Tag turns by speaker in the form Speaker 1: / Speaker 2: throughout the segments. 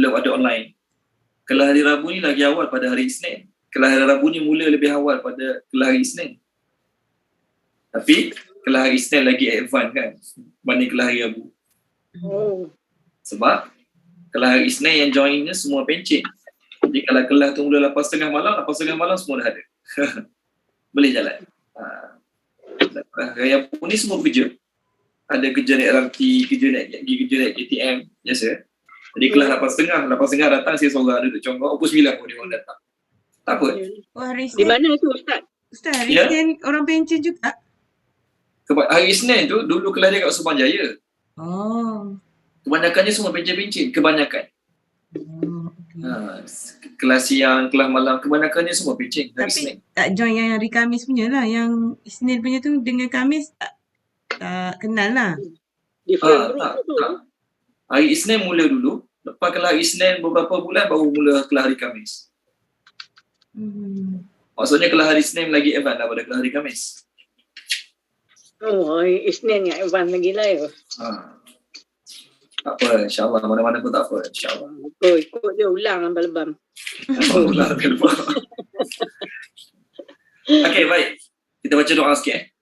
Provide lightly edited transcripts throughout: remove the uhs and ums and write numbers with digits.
Speaker 1: belum ada online. Kelas hari Rabu ni lagi awal pada hari Isnin. Kelas hari Rabu ni mula lebih awal pada kelas hari Isnin. Tapi kelas hari Isnin lagi advance kan berbanding kelas hari Rabu. Sebab kelas hari Isnin yang joinnya semua pencet. Jadi kalau kelas tu mula 8.30 malam, 8.30 malam semua dah ada. Boleh jalan. Hari Rabu ni semua kerja. Ada kerja naik LRT, kerja naik KTM, biasa. Jadi kelas 8.30 datang, saya seorang duduk congkak, pukul 9 pun dia orang datang. Tak apa.
Speaker 2: Hari
Speaker 3: Di
Speaker 2: Isnin,
Speaker 3: mana tu Ustaz?
Speaker 2: Ustaz, hari Isnin orang pencen juga?
Speaker 1: Hari Isnin tu, dulu kelas dia kat Subang Jaya. Kebanyakannya semua pencen-pencen, kebanyakan. Kelas siang, kelas malam, kebanyakannya semua pencen hari Isnin.
Speaker 2: Tapi tak join yang hari Khamis punya lah, yang Isnin punya tu dengan Khamis tak kenal lah.
Speaker 3: Different group tu.
Speaker 1: Hari Isnin mula dulu, lepas kelas hari Isnin beberapa bulan baru mula kelas hari Khamis. Maksudnya kelas hari Isnin lagi advance daripada kelas hari Khamis.
Speaker 3: Hari Isnin yang advance lagi lah ya.
Speaker 1: Tak apa, insyaAllah. Mana-mana pun tak apa, insyaAllah.
Speaker 3: Ikut dia ulang lebam-lebam.
Speaker 1: Ulang lebam. Okey, baik. Kita baca doa sikit.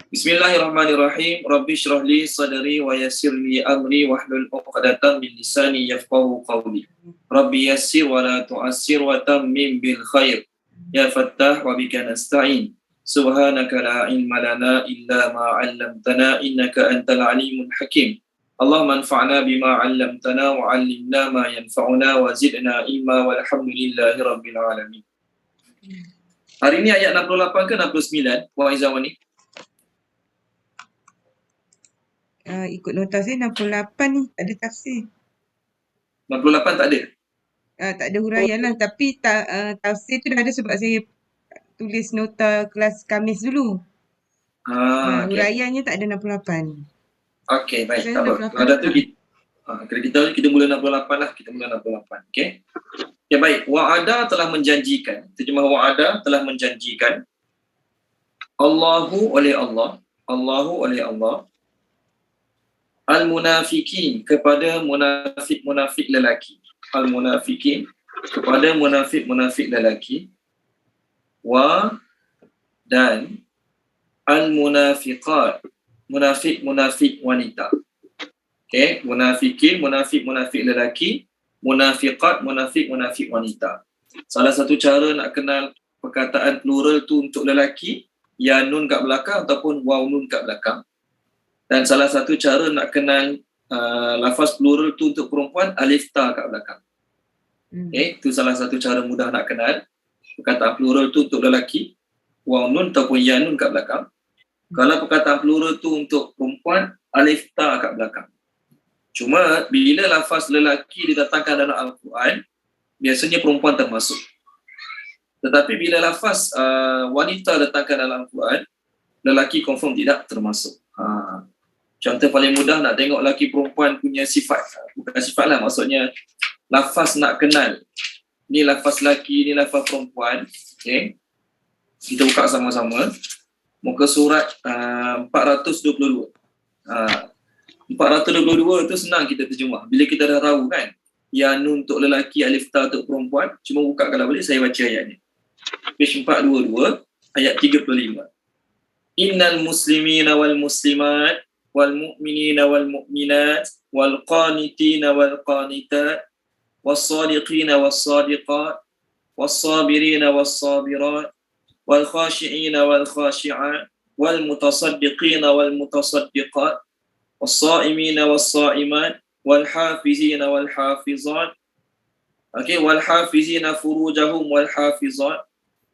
Speaker 1: Bismillahirrahmanirrahim. Rabbi syrah li sadri wa yassir li amri wahlul 'uqdatam min lisani yafqahu qawli. Rabbi yassir wa la tu'assir wa tammim bil khair. Ya Fattah wa bika nasta'in. Subhanaka la ilma lana illa ma 'allamtana innaka antal alimul hakim. Allahumma anfa'na bima 'allamtana wa 'allimna ma yanfa'una wa zidna ilma walhamdulillahi rabbil alamin. Hari ini ayat 68 ke 69 Puan Izzawan ni?
Speaker 2: Ikut nota saya 68 ni, ada tafsir.
Speaker 1: 68 tak ada?
Speaker 2: Tak ada huraian lah, tapi tafsir tu dah ada sebab saya tulis nota kelas Khamis dulu. Huraiannya tak ada 68.
Speaker 1: Okey, baik. Tak apa. Kalau ada tu kita mula 68 lah. Kita mula 68. Okey. Ya, baik. Wa'ada telah menjanjikan. Terjemah wa'ada telah menjanjikan. Allahu oleh Allah. Al-munafikin kepada munafik-munafik lelaki. Al-munafikin kepada munafik-munafik lelaki. Dan al-munafiqat munafik-munafik wanita. Okey, munafikin, munafik-munafik lelaki, munafiqat, munafik-munafik wanita. Salah satu cara nak kenal perkataan plural tu untuk lelaki, ya nun kat belakang ataupun waw nun kat belakang. Dan salah satu cara nak kenal lafaz plural tu untuk perempuan, alif ta kat belakang. Okey, itu salah satu cara mudah nak kenal perkataan plural tu untuk lelaki, waw nun ataupun ya nun kat belakang. Kalau perkataan plural tu untuk perempuan, alif ta kat belakang. Cuma bila lafaz lelaki didatangkan dalam Al-Quran, biasanya perempuan termasuk. Tetapi bila lafaz wanita datangkan dalam Al-Quran, lelaki confirm tidak termasuk. Contoh paling mudah nak tengok lelaki perempuan punya sifat. Bukan sifat lah, maksudnya lafaz nak kenal. Ni lafaz lelaki, ni lafaz perempuan. Okay. Kita buka sama-sama. Muka surat 422. 422 tu senang kita terjemah. Bila kita dah tahu kan, ya nun untuk lelaki, alif ta untuk perempuan, cuma buka kalau boleh saya baca ayatnya. Page 422, ayat 35. Innal muslimina wal muslimat wal mu'minina wal mu'minat wal qanitina wal qanitat was sadiqina was sadiqat was sabirina was sabirat wal khashi'ina wal khashi'at wal mutasaddiqina wal mutasaddiqat was sa'imina was sa'imat wal hafizina wal hafizat. Okey, wal hafizina furujahum wal hafizat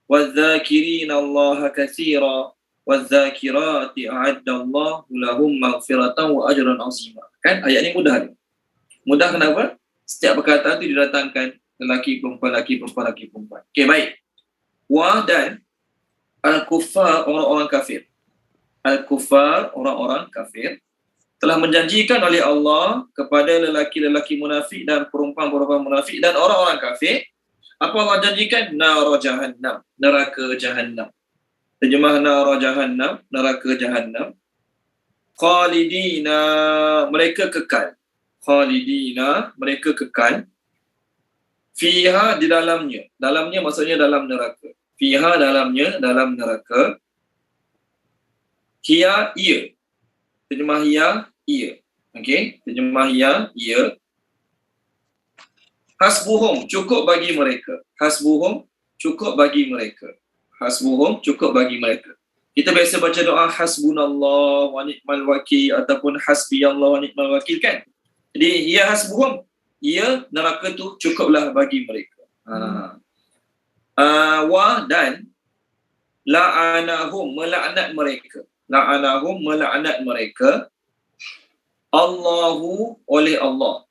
Speaker 1: wal dzakirina Allah katsira wal dzakirati a'adda Allah lahum maghfiratan wa ajran 'azima. Kan ayat ni mudah ni. Mudah kenapa? Setiap perkataan tu didatangkan lelaki perempuan lelaki perempuan lelaki perempuan. Okey, baik. Wa dan al-kuffar orang-orang kafir. Al-kuffar orang-orang kafir telah menjanjikan oleh Allah kepada lelaki-lelaki munafik dan perempuan-perempuan munafik dan orang-orang kafir. Apa Allah janjikan? Nara jahannam, neraka jahannam. Terjemah nara jahannam, neraka jahannam. Khalidina, mereka kekal. khalidina, mereka kekal, fiha, di dalamnya. Dalamnya maksudnya dalam neraka. Fiha, dalamnya, dalam neraka. Hiya, ia. Terjemah hiya, ia. Okey, terjemah hiya, ia. Hasbuhum, cukup bagi mereka. Hasbuhum, cukup bagi mereka. Hasbuhum, cukup bagi mereka. Kita biasa baca doa hasbunallah wa ni'mal wakil ataupun hasbiyallah wa ni'mal wakil kan? Jadi ia hasbuhum, ia neraka tu cukuplah bagi mereka. Wa dan la'anahum, melaknat mereka. La'anahum, melaknat mereka. Allahu, oleh Allah.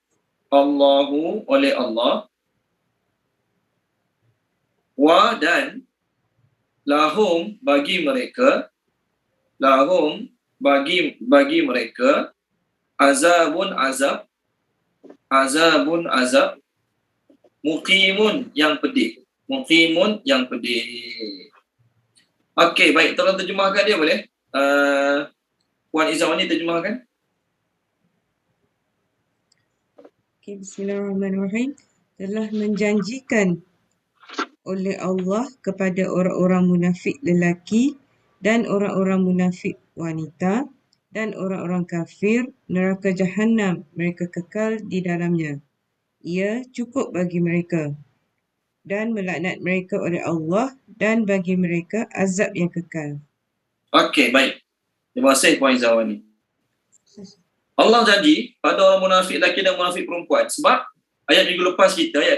Speaker 1: Allahu, oleh Allah. Wa dan lahum, bagi mereka. Lahum, bagi mereka. Azabun, azab. Azabun, azab. Muqimun, yang pedih. Muqimun, yang pedih. Okey, baik. Tolong terjemahkan dia boleh? Puan Izzawani terjemahkan.
Speaker 2: Okay, bismillahirrahmanirrahim. Telah menjanjikan oleh Allah kepada orang-orang munafik lelaki dan orang-orang munafik wanita dan orang-orang kafir neraka Jahannam, mereka kekal di dalamnya. Ia cukup bagi mereka dan melaknat mereka oleh Allah dan bagi mereka azab yang kekal.
Speaker 1: Okey, baik. Terima kasih Puan Izzawani. Allah janji pada orang munafik lelaki dan munafik perempuan. Sebab ayat minggu lepas kita, ayat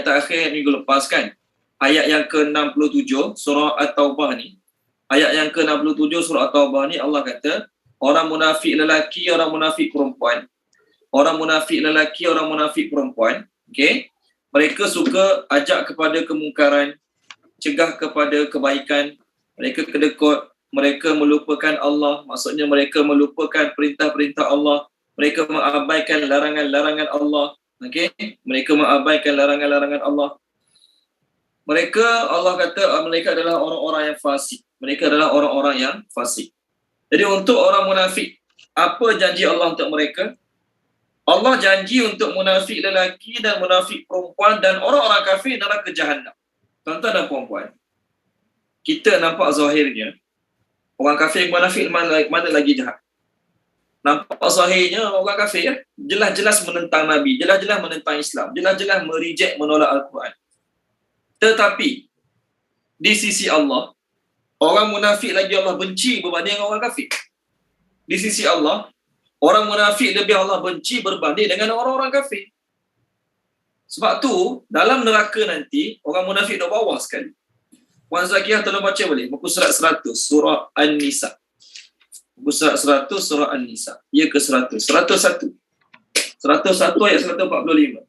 Speaker 1: terakhir minggu lepas kan, ayat yang ke-67 surah At-Taubah ni, ayat yang ke-67 surah At-Taubah ni Allah kata, orang munafik lelaki, orang munafik perempuan. Orang munafik lelaki, orang munafik perempuan, okey, mereka suka ajak kepada kemungkaran, cegah kepada kebaikan, mereka kedekut, mereka melupakan Allah, maksudnya mereka melupakan perintah-perintah Allah, mereka mengabaikan larangan-larangan Allah, okey, mereka mengabaikan larangan-larangan Allah. Mereka, Allah kata mereka adalah orang-orang yang fasik. Mereka adalah orang-orang yang fasik. Jadi untuk orang munafik, apa janji Allah untuk mereka? Allah janji untuk munafik lelaki dan munafik perempuan dan orang-orang kafir neraka Jahannam. Tuan-tuan dan puan-puan, kita nampak zahirnya orang kafir munafik mana lagi jahat. Nampak zahirnya orang kafir ya, jelas-jelas menentang Nabi, jelas-jelas menentang Islam, jelas-jelas mereject, menolak Al-Quran. Tetapi di sisi Allah, orang munafik lagi Allah benci berbanding orang kafir. Di sisi Allah, orang munafik lebih Allah benci berbanding dengan orang-orang kafir. Sebab tu, dalam neraka nanti, orang munafik duduk bawah sekali. Puan Zakiyah tolong baca boleh? Muka surat 100, surah An-Nisa. Muka surat 100, surah An-Nisa. Ya ke 100? 101. 101 ayat 145.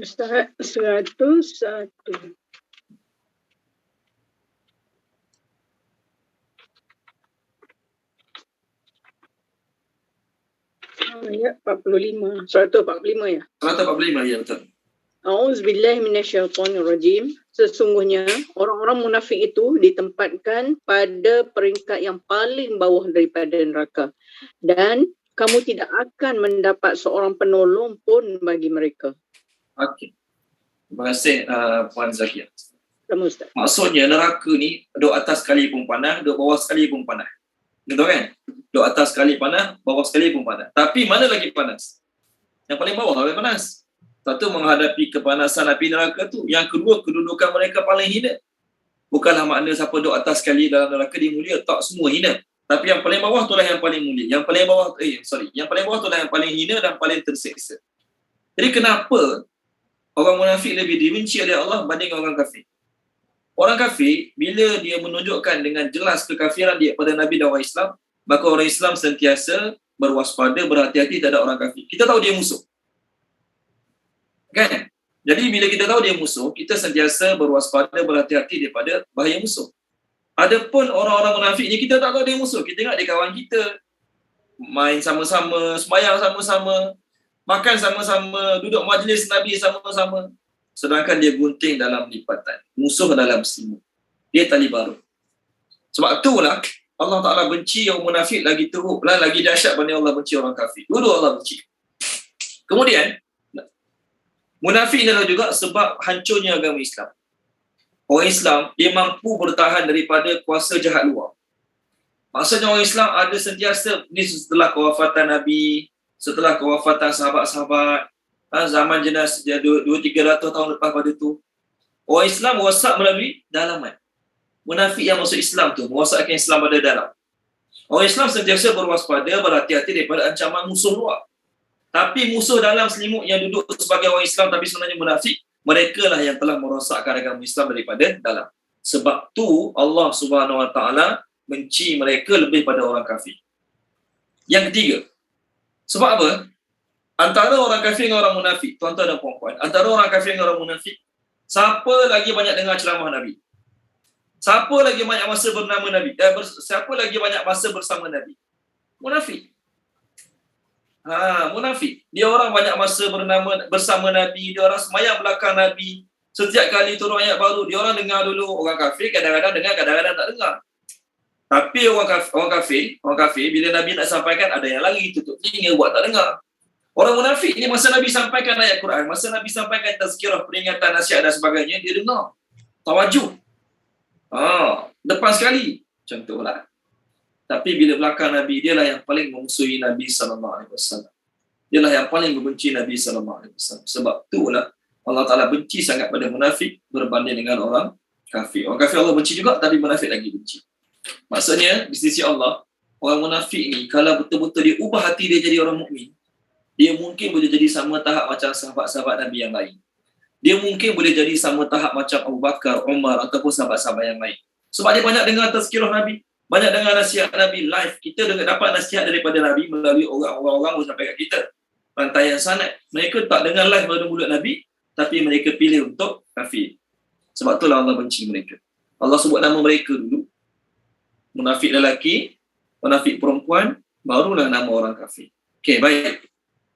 Speaker 3: Ustaz, 101. Ayat 45. 145 ya?
Speaker 1: 145, ya betul.
Speaker 3: A'udzubillahi minasyaitonirrajim. Sesungguhnya orang-orang munafik itu ditempatkan pada peringkat yang paling bawah daripada neraka. Dan kamu tidak akan mendapat seorang penolong pun bagi mereka.
Speaker 1: Okey. Terima kasih Puan Zakiyah.
Speaker 3: Sama Ustaz.
Speaker 1: Maksudnya neraka ni duduk atas sekali pun panas, duduk bawah sekali pun panas. Betul kan? Duduk atas sekali panas, bawah sekali pun panas. Tapi mana lagi panas? Yang paling bawah lebih panas. Satu, menghadapi kepanasan api neraka tu. Yang kedua, kedudukan mereka paling hina. Bukanlah makna siapa duduk atas sekali dalam neraka dia mulia, tak, semua hina. Tapi yang paling bawah itulah yang paling mulia. Yang paling bawah yang paling bawah itulah yang paling hina dan paling tersiksa. Jadi kenapa orang munafik lebih dibenci oleh Allah banding orang kafir? Orang kafir, bila dia menunjukkan dengan jelas kekafiran dia pada Nabi dan orang Islam, maka orang Islam sentiasa berwaspada, berhati-hati terhadap orang kafir. Kita tahu dia musuh. Kan? Jadi bila kita tahu dia musuh, kita sentiasa berwaspada, berhati-hati daripada bahaya musuh. Adapun orang-orang munafik ni, kita tak tahu dia musuh. Kita tengok dia kawan kita, main sama-sama, sembahyang sama-sama, makan sama-sama, duduk majlis Nabi sama-sama. Sedangkan dia gunting dalam lipatan, musuh dalam selimut. Dia tali baru. Sebab itulah Allah Ta'ala benci yang munafik lagi teruk, lagi dahsyat berbanding Allah benci orang kafir. Dua-dua Allah benci. Kemudian, munafik adalah juga sebab hancurnya agama Islam. Orang Islam, dia mampu bertahan daripada kuasa jahat luar. Maksudnya orang Islam ada sentiasa, ni setelah kewafatan Nabi, setelah kewafatan sahabat-sahabat, zaman jenazah 200-300 tahun lepas pada tu, orang Islam merosak melalui dalaman. Munafik yang masuk Islam tu merosakkan Islam pada dalam. Orang Islam sentiasa berwaspada, berhati-hati daripada ancaman musuh luar. Tapi musuh dalam selimut yang duduk sebagai orang Islam tapi sebenarnya munafik, mereka lah yang telah merosakkan agama Islam daripada dalam. Sebab tu Allah Subhanahu Wa Taala benci mereka lebih pada orang kafir. Yang ketiga, sebab apa? Antara orang kafir dengan orang munafik, tuan-tuan dan puan-puan, antara orang kafir dengan orang munafik, siapa lagi banyak dengar ceramah Nabi? Siapa lagi banyak masa bernama Nabi? Siapa lagi banyak masa bersama Nabi? Munafik. Munafik. Dia orang banyak masa bersama Nabi, dia orang semayang belakang Nabi. Setiap kali turun ayat baru, dia orang dengar dulu. Orang kafir kadang-kadang dengar, kadang-kadang tak dengar. Tapi orang kafir bila Nabi nak sampaikan, ada yang lari, tutup telinga, buat tak dengar. Orang munafik ni masa Nabi sampaikan ayat Quran, masa Nabi sampaikan tazkirah, peringatan, nasihat dan sebagainya, dia dengar. Tawajuh. Depan sekali. Contohlah. Tapi bila belakang Nabi, dialah yang paling memusuhi Nabi SAW. Dialah yang paling membenci Nabi SAW. Sebab itulah Allah Ta'ala benci sangat pada munafik berbanding dengan orang kafir. Orang kafir Allah benci juga, tapi munafik lagi benci. Maksudnya, di sisi Allah, orang munafik ni, kalau betul-betul dia ubah hati dia jadi orang mukmin, dia mungkin boleh jadi sama tahap macam sahabat-sahabat Nabi yang lain. Dia mungkin boleh jadi sama tahap macam Abu Bakar, Umar ataupun sahabat-sahabat yang lain. Sebab dia banyak dengar tazkirah Nabi, banyak dengar nasihat Nabi live. Kita dapat nasihat daripada Nabi melalui orang-orang yang sampai kat kita. Rantaian sanad. Mereka tak dengar live melalui mulut Nabi, tapi mereka pilih untuk kafir. Sebab itulah Allah benci mereka. Allah sebut nama mereka dulu. Munafik lelaki, munafik perempuan, barulah nama orang kafir. Okey, baik.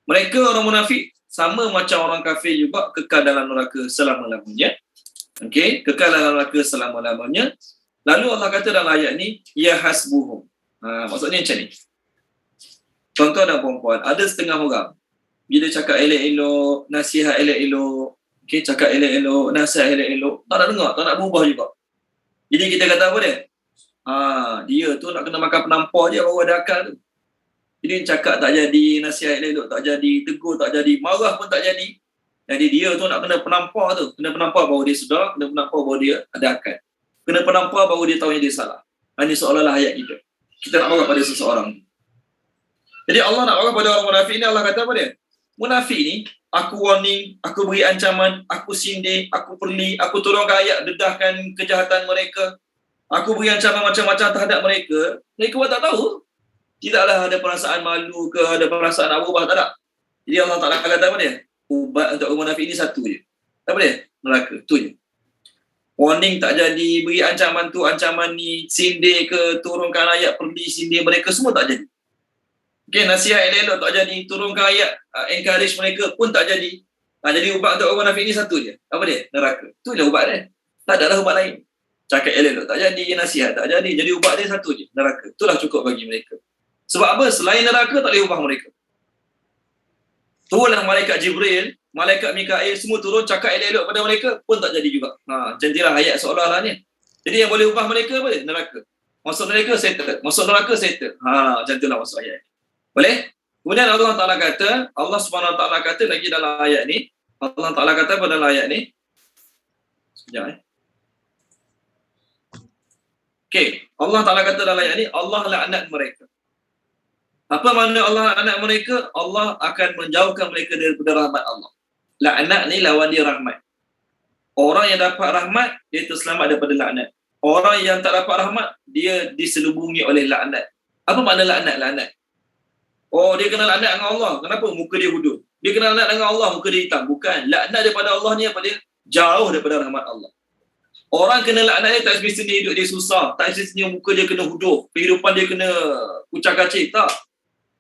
Speaker 1: Mereka orang munafik sama macam orang kafir juga kekal dalam neraka selama-lamanya. Okey, kekal dalam neraka selama-lamanya. Lalu Allah kata dalam ayat ni, ya hasbuhum. Maksudnya macam ni. Tuan-tuan dan puan-puan, ada setengah orang bila cakap elok-elok, nasihat elok-elok, okey, cakap elok-elok, nasihat elok-elok, tak nak dengar, tak nak berubah juga. Jadi kita kata apa dia? Dia tu nak kena makan penampar je baru ada akal tu. Jadi cakap tak jadi, nasihat elok tak jadi, tegur tak jadi, marah pun tak jadi. Jadi dia tu nak kena penampar tu. Kena penampar baru dia sedar, kena penampar baru dia ada akal. Kena penampar baru dia tahu yang dia salah. Ini seolah-olah ayat kita. Kita nak marah pada seseorang. Jadi Allah nak marah pada orang munafik ni, Allah kata apa dia? Munafik ni, aku warning, aku beri ancaman, aku sindir, aku perli, aku tolongkan ayat, dedahkan kejahatan mereka. Aku beri ancaman macam-macam terhadap mereka. Mereka pun tak tahu. Tidaklah ada perasaan malu ke, ada perasaan nak berubah, tak ada. Jadi Allah Ta'ala kata apa dia? Ubat untuk orang munafik ni satu je. Apa dia? Neraka. Tu je. Warning tak jadi, beri ancaman tu, ancaman ni, sindir ke, turunkan ayat, perli, sindir mereka, semua tak jadi. Okay, nasihat elok tak jadi, turunkan ayat, encourage mereka pun tak jadi. Jadi ubat untuk orang munafik ni satu je. Apa dia? Neraka. Tu je ubat dia. Tak ada lah ubat lain. Cakap elok tak jadi, nasihat tak jadi. Jadi ubat dia satu je. Neraka. Itulah cukup bagi mereka. Sebab apa? Selain neraka tak boleh ubah mereka. Turunlah malaikat Jibril, malaikat Mikail, semua turun cakap elok-elok pada mereka pun tak jadi juga. Macam itulah ayat seolah-olah ni. Jadi yang boleh ubah mereka apa dia? Neraka. Masuk neraka settle. Masuk neraka settle. Macam itulah masuk ayat. Boleh? Kemudian Allah Ta'ala kata, Allah Subhanahu Wa Ta'ala kata lagi dalam ayat ni, Allah Ta'ala kata pada dalam ayat ni, sekejap Okay, Allah Ta'ala kata dalam ayat ni, Allah laknat mereka. Apa makna Allah laknat mereka? Allah akan menjauhkan mereka daripada rahmat Allah. Laknat ni lawan dia rahmat. Orang yang dapat rahmat, dia terselamat daripada laknat. Orang yang tak dapat rahmat, dia diselubungi oleh laknat. Apa makna laknat? Laknat. Oh, dia kena laknat dengan Allah. Kenapa? Muka dia hudud. Dia kena laknat dengan Allah, muka dia hitam. Bukan. Laknat daripada Allah ni apa dia? Jauh daripada rahmat Allah. Orang kena laknat dia tak semestinya hidup dia susah. Tak semestinya muka dia kena hudud. Kehidupan dia kena kucak-kacik. Tak.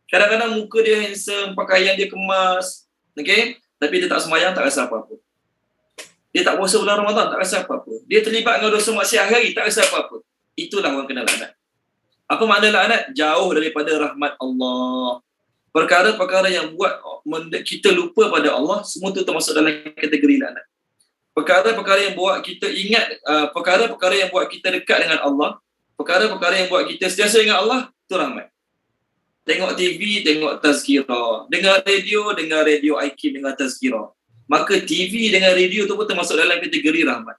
Speaker 1: Kadang-kadang muka dia handsome, pakaian dia kemas. Okay? Tapi dia tak semayang, tak rasa apa-apa. Dia tak puasa bulan Ramadan, tak rasa apa-apa. Dia terlibat dengan dosa maksiat hari, tak rasa apa-apa. Itulah orang kena laknat. Apa makna laknat? Jauh daripada rahmat Allah. Perkara-perkara yang buat kita lupa pada Allah, semua tu termasuk dalam kategori laknat. Perkara-perkara yang buat kita ingat, perkara-perkara yang buat kita dekat dengan Allah, perkara-perkara yang buat kita sentiasa ingat Allah, tu rahmat. Tengok TV, tengok tazkirah. Dengar radio IQ dengan tazkirah. Maka TV dengan radio tu pun termasuk dalam kategori rahmat.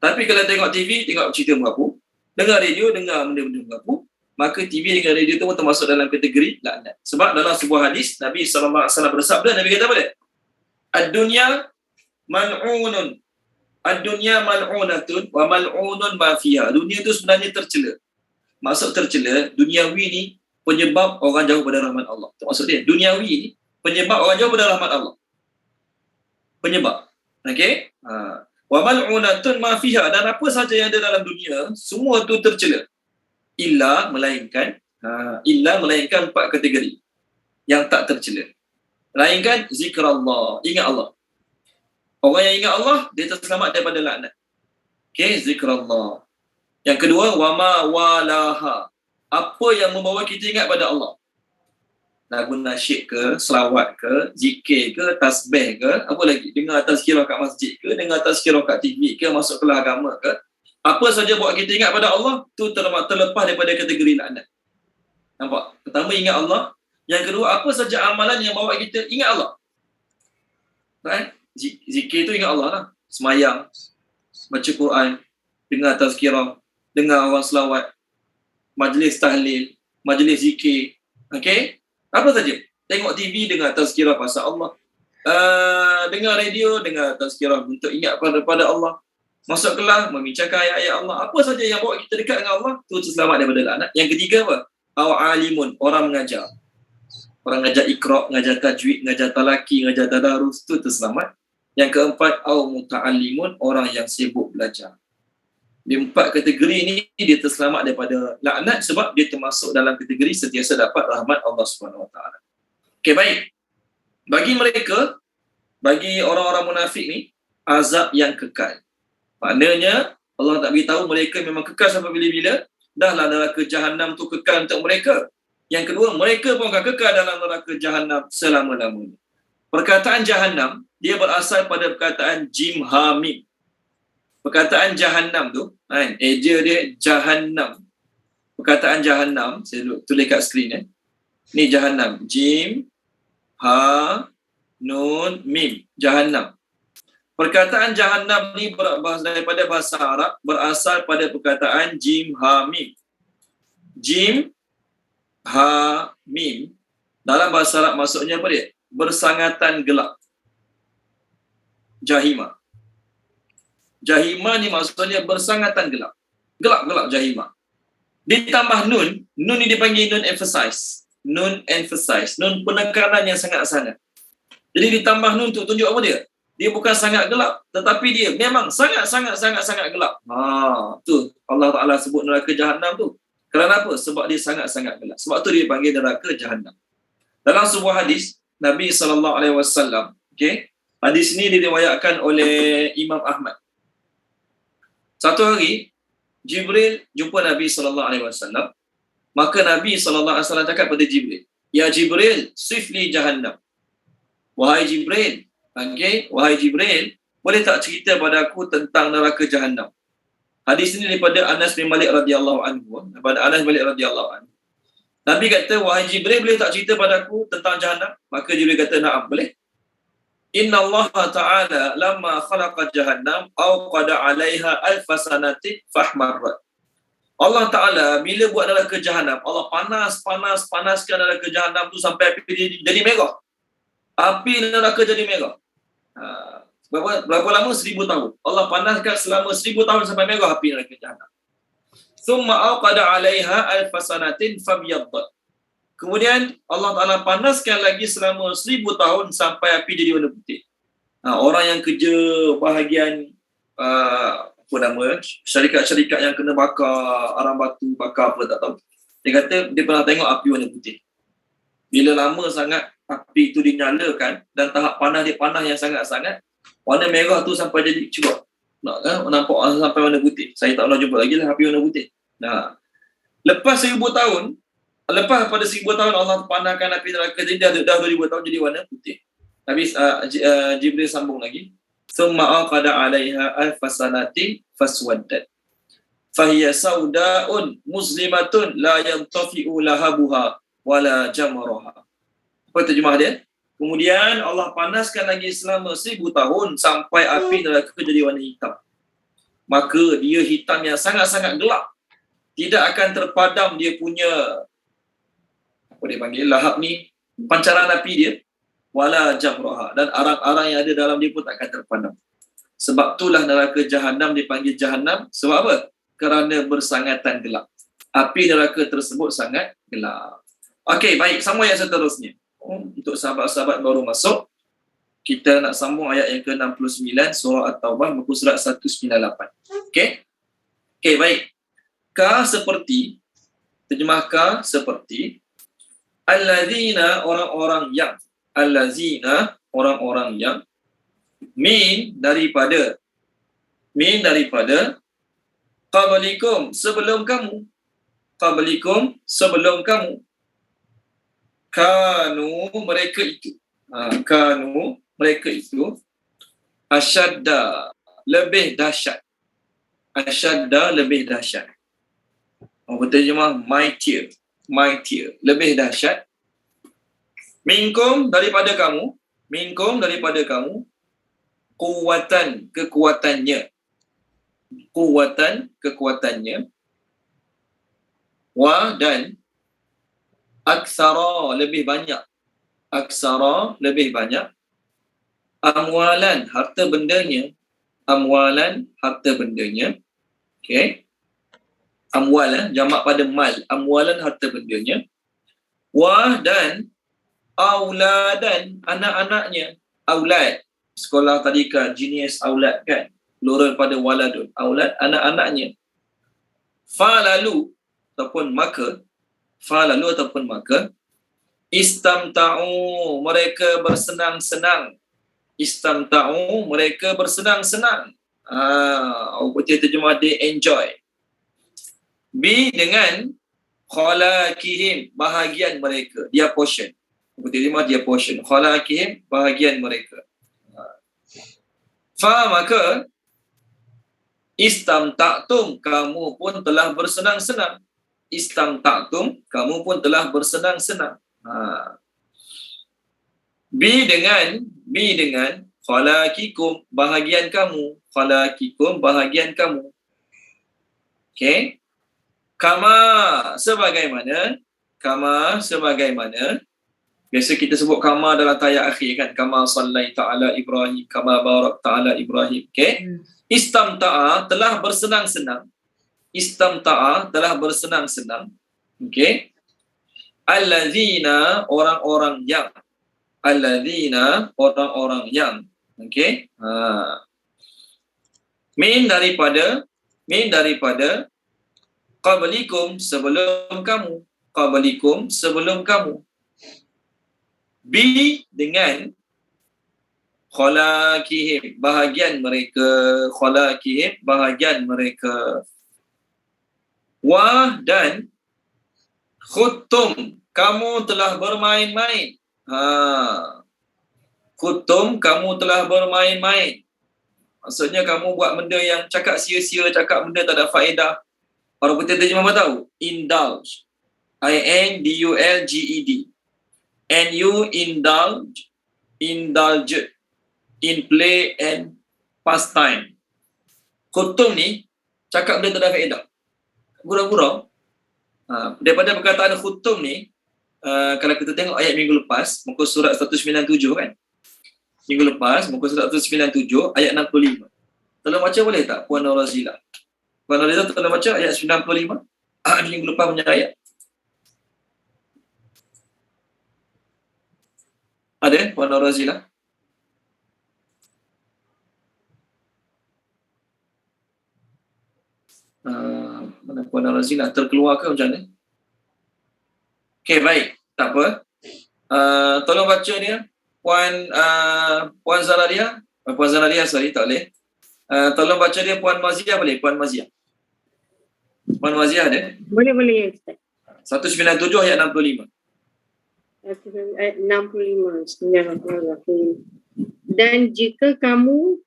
Speaker 1: Tapi kalau tengok TV, tengok cerita mengapu. Dengar radio, dengar benda-benda mengapu. Maka TV dengan radio tu pun termasuk dalam kategori laknat. Sebab dalam sebuah hadis, Nabi SAW bersabda, Nabi kata apa dia? Ad-dunya mal'unun. Ad-dunya mal'unatun wa mal'unun ma fiha. Dunia tu sebenarnya tercela. Maksud tercela, duniawi ni penyebab orang jauh pada rahmat Allah. Itu maksud dia. Duniawi ni penyebab orang jauh pada rahmat Allah. Penyebab. Okey? Wa mal'unatun ma fiha, dan apa saja yang ada dalam dunia, semua tu tercela. Illa melainkan empat kategori yang tak tercela. Melainkan zikrullah, ingat Allah. Orang yang ingat Allah, dia terselamat daripada laknat. Okey, zikrullah. Yang kedua, wama walaha. Apa yang membawa kita ingat pada Allah? Lagu nasyid ke, selawat ke, zikir ke, tasbih ke, apa lagi? Dengar tazkirah kat masjid ke, dengar tazkirah kat TV ke, masuk kelas agama ke. Apa saja buat kita ingat pada Allah, tu terlepas daripada kategori laknat. Nampak? Pertama, ingat Allah. Yang kedua, apa saja amalan yang bawa kita ingat Allah. Right? Zikir tu ingat Allah lah. Semayang, baca Quran, dengar tazkirah, dengar orang selawat, majlis tahlil, majlis zikir. Okey? Apa saja? Tengok TV, dengar tazkirah pasal Allah. Dengar radio, dengar tazkirah untuk ingat pada Allah. Masuk kelas, membincangkan ayat-ayat Allah. Apa saja yang bawa kita dekat dengan Allah, tu terselamat daripada laknat. Yang ketiga apa? Alimun, orang mengajar. Orang mengajar iqra', mengajar tajwid, mengajar talaki, mengajar tadarus, tu terselamat. Yang keempat, muta'allimun, orang yang sibuk belajar. Di empat kategori ini dia terselamat daripada laknat sebab dia termasuk dalam kategori sentiasa dapat rahmat Allah Subhanahu Wa Taala. Okey, baik. Bagi orang-orang munafik ni, azab yang kekal. Maknanya Allah tak beritahu mereka memang kekal sampai bila-bila, dahlah neraka jahanam tu kekal untuk mereka. Yang kedua, mereka pun akan kekal dalam neraka jahanam selama-lamanya. Perkataan jahanam dia berasal pada perkataan jim ha mim. Perkataan jahanam tu, eja dia jahannam. Perkataan jahanam, saya tulis kat skrin ni jahanam. Jim, ha, nun, mim. Jahanam. Perkataan jahanam ni daripada bahasa Arab berasal pada perkataan jim, ha, mim. Jim, ha, mim. Dalam bahasa Arab maksudnya apa dia? Bersangatan gelap. Jahimah. Jahimah ni maksudnya bersangatan gelap. Gelap-gelap jahimah. Ditambah nun, nun ni dipanggil nun emphasize. Nun emphasize. Nun penekanan yang sangat-sangat. Jadi ditambah nun untuk tunjuk apa dia? Dia bukan sangat gelap, tetapi dia memang sangat-sangat gelap. Tu Allah Ta'ala sebut neraka jahanam tu. Kerana apa? Sebab dia sangat-sangat gelap. Sebab tu dia panggil neraka jahanam. Dalam sebuah hadis, Nabi SAW, okay, hadis ni diriwayatkan oleh Imam Ahmad. Satu hari, Jibril jumpa Nabi SAW. Maka Nabi SAW cakap pada Jibril, Ya Jibril, sifli jahannam. Wahai Jibril, wahai Jibril, boleh tak cerita pada aku tentang neraka jahannam? Hadis ini daripada Anas bin Malik radhiyallahu anhu. Daripada Anas bin Malik radhiyallahu anhu. Nabi kata, wahai Jibril, boleh tak cerita pada aku tentang jahannam? Maka Jibril kata, na'am, boleh. Inna Allah Ta'ala lamma khalaqa jahannam awqada 'alaiha alfasanatin fahmarrat. Allah Ta'ala bila buat neraka jahanam, Allah panaskan neraka jahanam tu sampai api jadi merah. Api neraka jadi merah. Berapa lama? 1000 tahun. Allah panaskan selama 1000 tahun sampai merah api neraka jahanam. Thumma awqada 'alaiha alfasanatin fabyaddat. Kemudian Allah Ta'ala panaskan lagi selama 1000 tahun sampai api jadi warna putih. Orang yang kerja bahagian syarikat-syarikat yang kena bakar arang batu, bakar apa tak tahu. Dia kata dia pernah tengok api warna putih. Bila lama sangat api tu dinyalakan dan tahap panas dia panas yang sangat-sangat, warna merah tu sampai jadi cuba. Nampak sampai warna putih. Saya tak pernah jumpa lagi lah api warna putih. Lepas 1000 tahun, lepas pada 1000 tahun Allah panahkan api neraka, jadi dah 2000 tahun jadi warna putih. Habis Jibril sambung lagi. Summa aqada 'alaiha alfasanatin faswaddat. Fahiya saudaun muslimatun la yantafi'u lahabuha wala jamaraha. Apa terjemah dia? Kemudian Allah panaskan lagi selama 1000 tahun sampai api neraka jadi warna hitam. Maka dia hitam yang sangat-sangat gelap. Tidak akan terpadam dia punya, apa dia panggil, lahab ni, pancaran api dia. Wala jamraha. Dan arang-arang yang ada dalam dia pun tak akan terpadam. Sebab itulah neraka Jahannam dipanggil Jahannam. Sebab apa? Kerana bersangatan gelap. Api neraka tersebut sangat gelap. Okey, baik. Sambung ayat seterusnya. Untuk sahabat-sahabat baru masuk, kita nak sambung ayat yang ke-69 surah At-Taubah, muka surat 198. Okey? Okey, baik. Ka seperti, terjemah ka seperti, allazina orang-orang yang, allazina orang-orang yang, min daripada qablikum sebelum kamu, qablikum sebelum kamu, kanu mereka itu, kanu mereka itu, asyadda lebih dahsyat, asyadda lebih dahsyat. Berterjemah mightier, lebih dahsyat. Minkum daripada kamu, kuwatan kekuatannya, wa dan aksara lebih banyak, amwalan harta bendanya, okey. Amwal, jamak pada mal, amwalan harta bendanya, wa dan auladan anak-anaknya, aulad, sekolah tadika jenis aulad kan, plural pada waladun, aulad anak-anaknya, falalu ataupun maka, istamta'u mereka bersenang-senang, betul terjemah they enjoy. Bi dengan khalaqihim bahagian mereka, dia portion. Berterjemah dia portion. Khalaqihim bahagian mereka. Fa maka istamta'tum kamu pun telah bersenang-senang. Bi dengan khalaqikum bahagian kamu, okey. Kama sebagaimana, biasa kita sebut kama dalam tayat akhir kan, kama sallaita ala Ibrahim, kama barakta ala Ibrahim, okey. Istamta'a telah bersenang-senang, okey. Allazina orang-orang yang, okey. Min daripada qablikum sebelum kamu, bi dengan khalaqihim bahagian mereka, wa dan khuttum kamu telah bermain-main, maksudnya kamu buat benda yang cakap sia-sia, cakap benda tak ada faedah. Orang putih terjemah apa tahu? Indulge. INDULGED. And you indulge in play and pastime. Khutum ni cakap benda tak ada faedah. Gurau-gurau. Daripada perkataan khutum ni, kalau kita tengok ayat minggu lepas, muka surat 197 kan? Minggu lepas, muka surat 197, ayat 65. Tolong baca boleh tak, Puan Norazila? Puan Norazila tolong baca ayat 95. Minggu lepas punya ayat. Ada, Puan Norazila? Mana Puan Norazila? Terkeluar ke macam mana? Okey, baik. Tak apa. Tolong baca dia. Puan Zararia. Puan Zararia, sorry, tak boleh. Tolong baca dia Puan Mazia boleh? Puan Mazia. Puan Waziah ada?
Speaker 3: Boleh Ustaz.
Speaker 1: 197 ayat 65.
Speaker 3: Ayat 65. Bismillahirrahmanirrahim. Dan jika kamu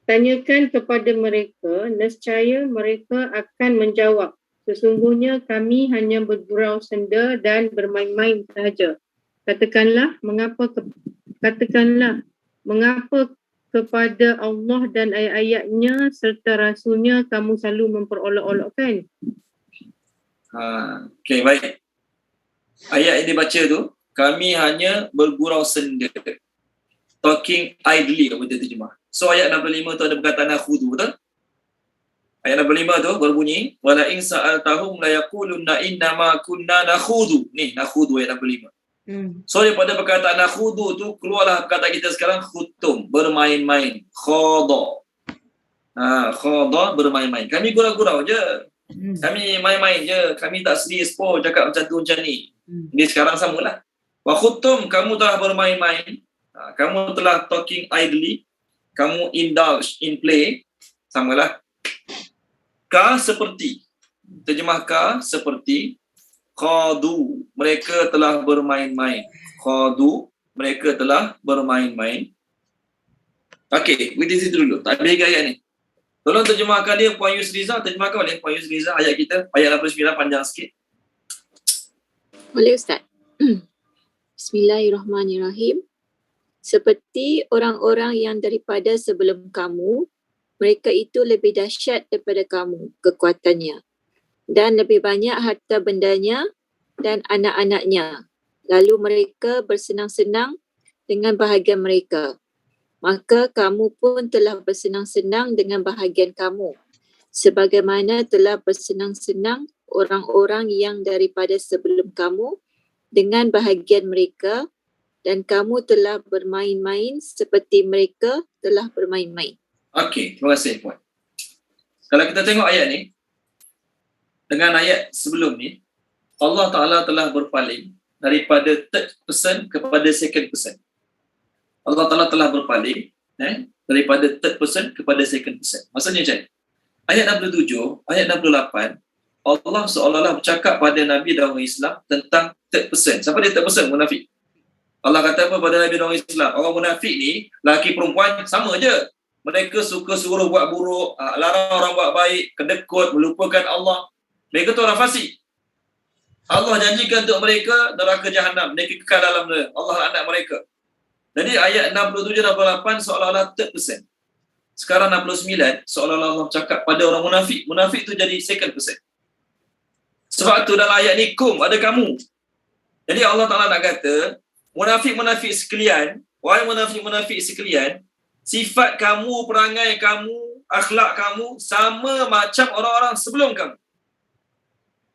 Speaker 3: tanyakan kepada mereka, nescaya mereka akan menjawab, sesungguhnya kami hanya bergurau senda dan bermain-main sahaja. Katakanlah, mengapa kepada Allah dan ayat-ayatnya serta Rasulnya kamu selalu memperolok-olokkan?
Speaker 1: Okey, baik. Ayat yang dibaca tu, kami hanya bergurau senda. Talking idly, kalau kita terjemah. So ayat 65 tu ada perkataan nakhudu, betul? Ayat 65 tu berbunyi, wala in sa'altahum la yaqulunna inna ma kunna nakhudu. Ni nakhudu ayat 65. So daripada perkataan nakhudu tu keluarlah perkataan kita sekarang khutum, bermain-main. Khada. Khada, bermain-main. Kami gurau-gurau je. Kami main-main je. Kami tak serius pun cakap macam tu macam ni. Jadi sekarang samalah. Wa khutum, kamu telah bermain-main. Kamu telah talking idly. Kamu indulge in play. Samalah. Ka seperti. Terjemah ka seperti. Khadu, mereka telah bermain-main. Khadu, mereka telah bermain-main. Okey, di situ dulu. Tak habis ayat ni. Tolong terjemahkan dia Puan Yusriza. Terjemahkan boleh Puan Yusriza ayat kita. Ayat 89 panjang sikit.
Speaker 4: Boleh Ustaz. Bismillahirrahmanirrahim. Seperti orang-orang yang daripada sebelum kamu, mereka itu lebih dahsyat daripada kamu kekuatannya dan lebih banyak harta bendanya dan anak-anaknya. Lalu mereka bersenang-senang dengan bahagian mereka. Maka kamu pun telah bersenang-senang dengan bahagian kamu, sebagaimana telah bersenang-senang orang-orang yang daripada sebelum kamu dengan bahagian mereka, dan kamu telah bermain-main seperti mereka telah bermain-main.
Speaker 1: Okey, terima kasih Puan. Kalau kita tengok ayat ni, dengan ayat sebelum ni, Allah Ta'ala telah berpaling daripada third person kepada second person. Allah Ta'ala telah berpaling daripada third person kepada second person. Maksudnya macam ni. Ayat 67, ayat 68, Allah seolah-olah bercakap pada Nabi dan orang Islam tentang third person. Siapa dia third person? Munafik. Allah kata apa pada Nabi dan orang Islam? Orang munafik ni, lelaki perempuan sama je. Mereka suka suruh buat buruk, larang orang buat baik, kedekut, melupakan Allah. Mereka tu orang fasik. Allah janjikan untuk mereka neraka jahanam. Mereka kekal dalam dia. Allah laknat mereka. Jadi ayat 67-68 seolah-olah third person. Sekarang 69 seolah-olah Allah cakap pada orang munafik. Munafik tu jadi second person. Sebab tu dalam ayat ni kum, ada kamu. Jadi Allah Ta'ala nak kata, munafik-munafik sekalian, wahai munafik-munafik sekalian, sifat kamu, perangai kamu, akhlak kamu sama macam orang-orang sebelum kamu.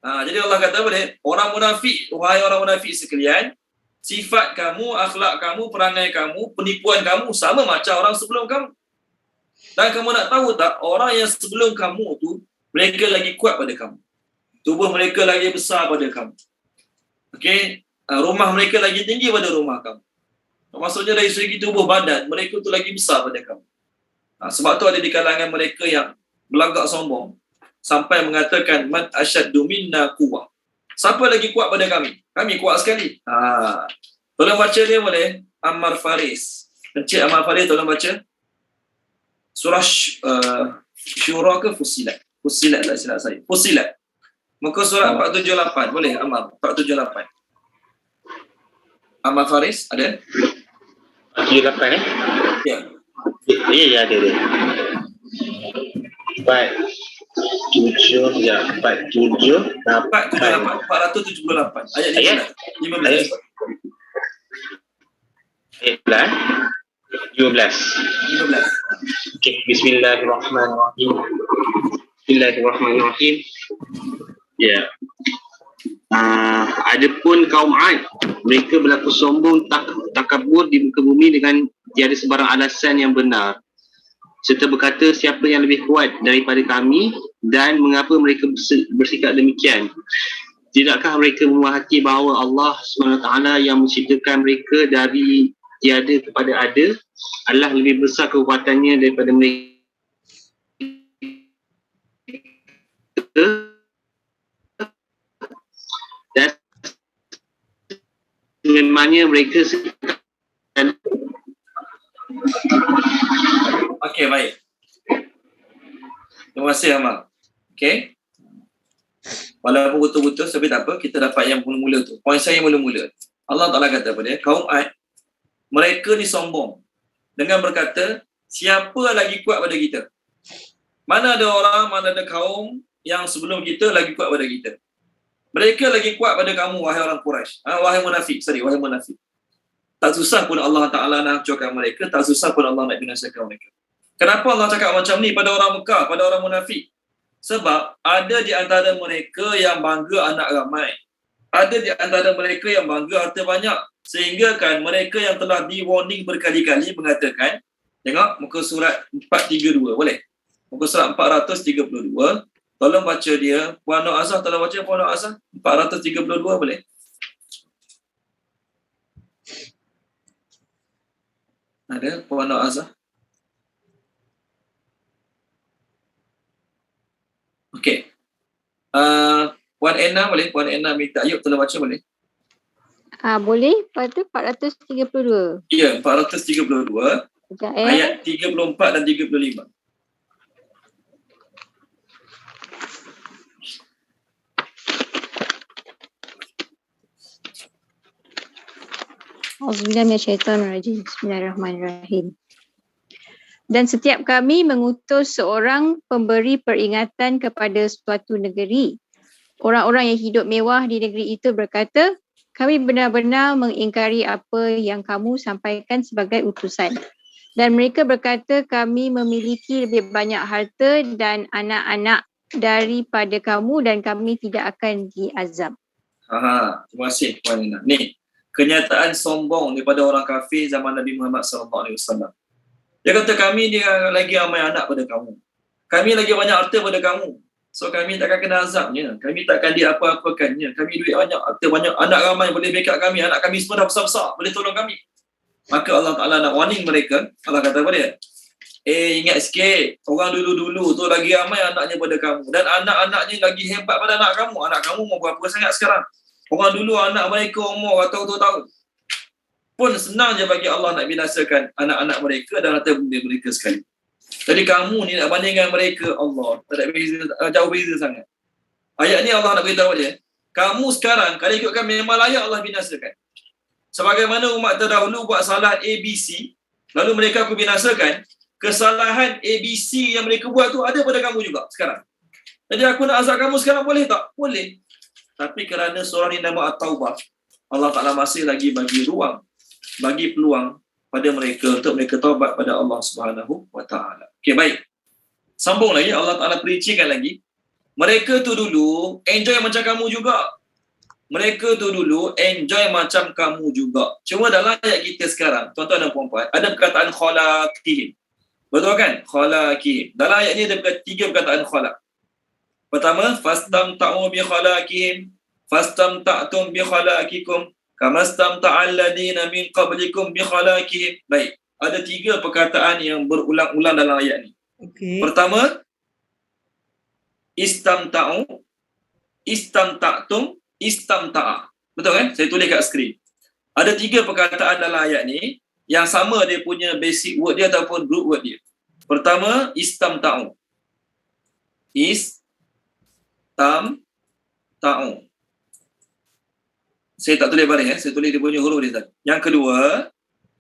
Speaker 1: Jadi Allah kata apa dia? Orang munafik, wahai orang munafik sekalian, sifat kamu, akhlak kamu, perangai kamu, penipuan kamu sama macam orang sebelum kamu. Dan kamu nak tahu tak, orang yang sebelum kamu tu, mereka lagi kuat pada kamu. Tubuh mereka lagi besar pada kamu. Okey, rumah mereka lagi tinggi pada rumah kamu. Maksudnya dari segi tubuh badan, mereka tu lagi besar pada kamu. Sebab tu ada di kalangan mereka yang belagak sombong sampai mengatakan man asyaddu minna quwwah. Siapa lagi kuat pada kami? Kami kuat sekali. Tolong baca dia boleh? Ammar Faris. Encik Ammar Faris tolong baca. Surah Syura ke Fussilat? Fussilat lah silap saya. Fussilat. Muka surat 478. Boleh Ammar? 478. Ammar Faris ada?
Speaker 5: 78
Speaker 1: Ya.
Speaker 5: Ya ada dia. 478
Speaker 1: ayat 15.
Speaker 5: Ayat 15. Okey, bismillahirrahmanirrahim. Bismillahirrahmanirrahim. Ya. Adapun kaum Ad, mereka berlaku sombong, takabur di muka bumi dengan tiada sebarang alasan yang benar, serta berkata siapa yang lebih kuat daripada kami dan mengapa mereka bersikap demikian. Tidakkah mereka memerhati bahawa Allah SWT yang menciptakan mereka dari tiada kepada ada adalah lebih besar kekuatannya daripada mereka Rupanya mereka
Speaker 1: Okey, baik. Terima kasih Amal. Okey. Walaupun betul-betul tapi tak apa, kita dapat yang mula-mula tu. Poin saya yang mula-mula. Allah Ta'ala kata pada dia, kaum Ad, mereka ni sombong dengan berkata, siapa lagi kuat pada kita? Mana ada orang, mana ada kaum yang sebelum kita lagi kuat pada kita? Mereka lagi kuat pada kamu, wahai orang Quraisy. Wahai munafik. Tak susah pun Allah Ta'ala nak hancurkan mereka, tak susah pun Allah nak binasakan mereka. Kenapa Allah cakap macam ni pada orang Mekah, pada orang munafik? Sebab ada di antara mereka yang bangga anak ramai. Ada di antara mereka yang bangga harta banyak. Sehingga kan mereka yang telah di-warning berkali-kali mengatakan, tengok muka surat 432, boleh? Muka surat 432, tolong baca dia. Puan Nur Azhar, tolong baca Puan Nur Azhar. 432 boleh? Ada Puan Nur Azhar? Okey. Puan Enna boleh? Puan Enna minta Ayub tolong baca boleh?
Speaker 4: Boleh. Lepas tu 432.
Speaker 1: Ya, 432.
Speaker 4: Sekejap,
Speaker 1: Ayat 34 dan 35.
Speaker 4: Auzubillahi Bismillahirrahmanirrahim. Dan setiap kami mengutus seorang pemberi peringatan kepada suatu negeri. Orang-orang yang hidup mewah di negeri itu berkata, kami benar-benar mengingkari apa yang kamu sampaikan sebagai utusan. Dan mereka berkata, kami memiliki lebih banyak harta dan anak-anak daripada kamu dan kami tidak akan diazab.
Speaker 1: Terima kasih Puan Enna. Ni, kenyataan sombong daripada orang kafir zaman Nabi Muhammad SAW. Dia kata kami dia lagi ramai anak pada kamu. Kami lagi banyak harta pada kamu. So kami takkan kena azabnya. Kami takkan diapa-apakannya. Kami duit banyak, harta banyak, anak ramai boleh backup kami. Anak kami semua dah besar-besar, boleh tolong kami. Maka Allah Ta'ala nak warning mereka. Allah kata apa dia? Ingat sikit. Orang dulu-dulu tu lagi ramai anaknya pada kamu. Dan anak-anaknya lagi hebat pada anak kamu. Anak kamu mau berapa sangat sekarang? Orang dulu anak mereka umur ratus-ratus tahun. Pun senang je bagi Allah nak binasakan anak-anak mereka dan harta benda mereka sekali. Jadi kamu ni nak bandingkan mereka, Allah, tak ada beza, jauh beza sangat. Ayat ni Allah nak beritahu je, kamu sekarang kalau ikutkan memang layak Allah binasakan. Sebagaimana umat terdahulu buat salah ABC, lalu mereka aku binasakan, kesalahan ABC yang mereka buat tu ada pada kamu juga sekarang. Jadi aku nak azab kamu sekarang boleh tak? Boleh. Tapi kerana surah ni nama At-Taubah, Allah Ta'ala masih lagi bagi ruang, bagi peluang pada mereka untuk mereka taubat pada Allah Subhanahu wa Ta'ala. Okey, baik. Sambung lagi, Allah Ta'ala perincikan lagi. Mereka tu dulu enjoy macam kamu juga. Mereka tu dulu enjoy macam kamu juga. Cuma dalam ayat kita sekarang, tuan-tuan dan puan-puan, ada perkataan khalaqihim. Betul kan? Khalaqihim. Dalam ayat ni ada 3 perkataan khalaq. Pertama, fastamta'u bi khalaqihim, fastamta'tum bi khalaqikum, kamastamta'al ladina min qablikum bi khalaqihim. Baik, ada 3 perkataan yang berulang-ulang dalam ayat ni.
Speaker 2: Okey.
Speaker 1: Pertama, istamta'u, istamta'tum, istamta'a. Betul kan? Saya tulis kat skrin. Ada 3 perkataan dalam ayat ni yang sama dia punya basic word dia ataupun root word dia. Pertama, istamta'u. Istamta'u. Saya tak tulis balik, saya tulis dia punya huruf dia tadi. Yang kedua,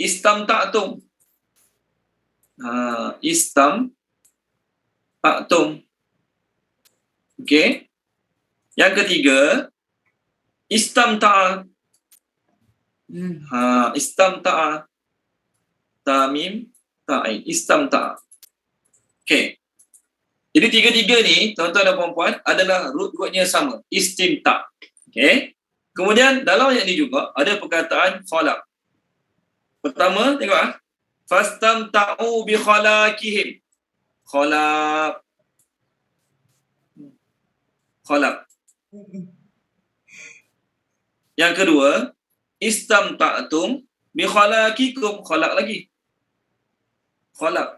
Speaker 1: istamta'tum. Istamta'tum. Okey. Yang ketiga, istamta'a. Istamta'a. Tamim, ta'in. Istamta'a. Okey. Jadi 3-3 ni, tuan-tuan dan puan-puan, adalah root wordnya sama. Istimta'. Okey. Kemudian dalam ayat ni juga ada perkataan khalaq. Pertama, tengok fastamta'u bi khalaqihim. Khalaq. Yang kedua, istamta'tum bi khalaqikum. Khalaq lagi. Khalaq.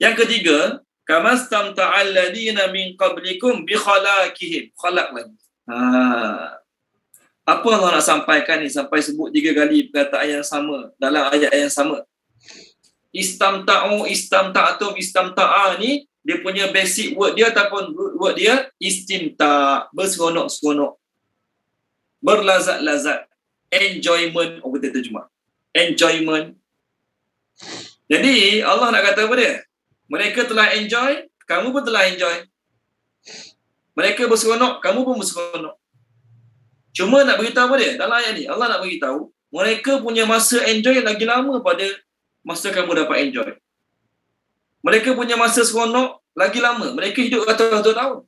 Speaker 1: Yang ketiga, kamastamta'al ladina min qablikum bi khalaqihim. Khalaq lagi. Apa Allah nak sampaikan ni sampai sebut 3 kali perkataan yang sama dalam ayat yang sama? Istamta'a ni dia punya basic word dia ataupun root word dia istimta', berseronok-seronok, berlazat-lazat, enjoyment, orang kata terjemah. Enjoyment. Jadi Allah nak kata apa dia? Mereka telah enjoy, kamu pun telah enjoy. Mereka berseronok, kamu pun berseronok. Cuma nak beritahu apa dia? Dalam ayat ni Allah nak beritahu mereka punya masa enjoy lagi lama pada masa kamu dapat enjoy. Mereka punya masa seronok lagi lama. Mereka hidup ratus-ratus tahun.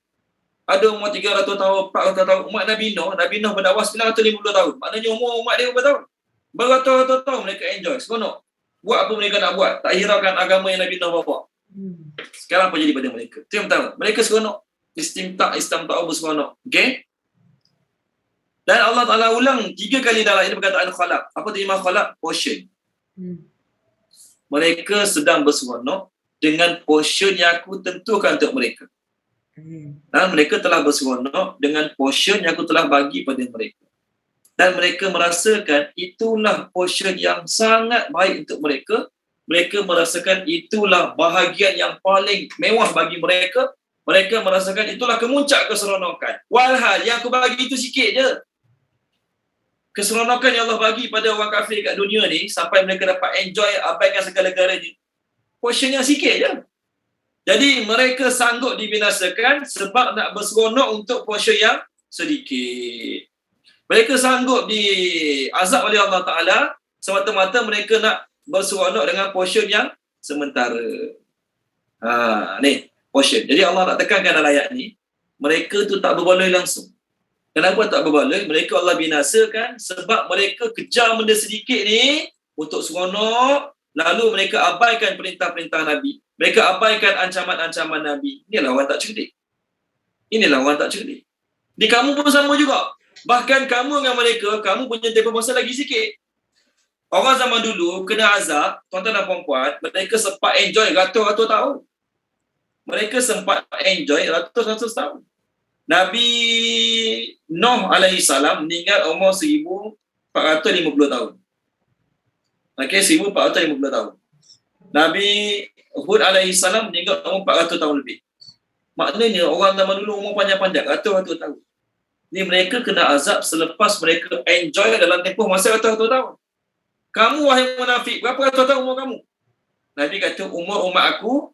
Speaker 1: Ada umur 300 tahun, 400 tahun. Umat Nabi Nuh berdakwah 950 tahun. Maknanya umur umat dia berapa tahun? Beratus-ratus tahun mereka enjoy, seronok. Buat apa mereka nak buat. Tak hiraukan agama yang Nabi Nuh bawa. Sekarang apa jadi pada mereka? Itu yang pertama. Mereka seronok. Istamta'u berseronok. Okay? Dan Allah Ta'ala ulang 3 kali dalam ini perkataan khalaq. Apa terjemah khalaq? Portion. Mereka sedang berseronok dengan portion yang aku tentukan untuk mereka. Dan mereka telah berseronok dengan portion yang aku telah bagi pada mereka. Dan mereka merasakan itulah portion yang sangat baik untuk mereka. Mereka merasakan itulah bahagian yang paling mewah bagi mereka. Mereka merasakan itulah kemuncak keseronokan. Walhal yang aku bagi itu sikit je. Keseronokan yang Allah bagi pada orang kafir kat dunia ni sampai mereka dapat enjoy abaikan segala-galanya. Portion yang sikit je. Jadi mereka sanggup dibinasakan sebab nak berseronok untuk portion yang sedikit. Mereka sanggup diazab oleh Allah Ta'ala semata-mata mereka nak berseronok dengan portion yang sementara. Ni portion. Jadi Allah nak tekankan dalam ayat ni, mereka tu tak berbaloi langsung. Kenapa tak berbaloi? Mereka Allah binasakan sebab mereka kejar benda sedikit ni untuk seronok, lalu mereka abaikan perintah-perintah Nabi. Mereka abaikan ancaman-ancaman Nabi. Inilah orang tak cerdik. Inilah orang tak cerdik. Di kamu pun sama juga. Bahkan kamu dengan mereka, kamu punya tempoh masa lagi sikit. Orang zaman dulu kena azab, tuan-tuan dan puan-puan, mereka sempat enjoy ratus-ratus tahun. Mereka sempat enjoy ratus-ratus tahun. Nabi Nuh alaihi salam meninggal umur 1450 tahun. Okey, 1450 tahun. Nabi Hud alaihi salam meninggal umur 400 tahun lebih. Maknanya orang zaman dulu umur panjang-panjang, ratus-ratus tahun. Ni mereka kena azab selepas mereka enjoy dalam tempoh masa ratus-ratus tahun. Kamu wahai munafik, berapa ratus tahun umur kamu? Nabi kata umur umat aku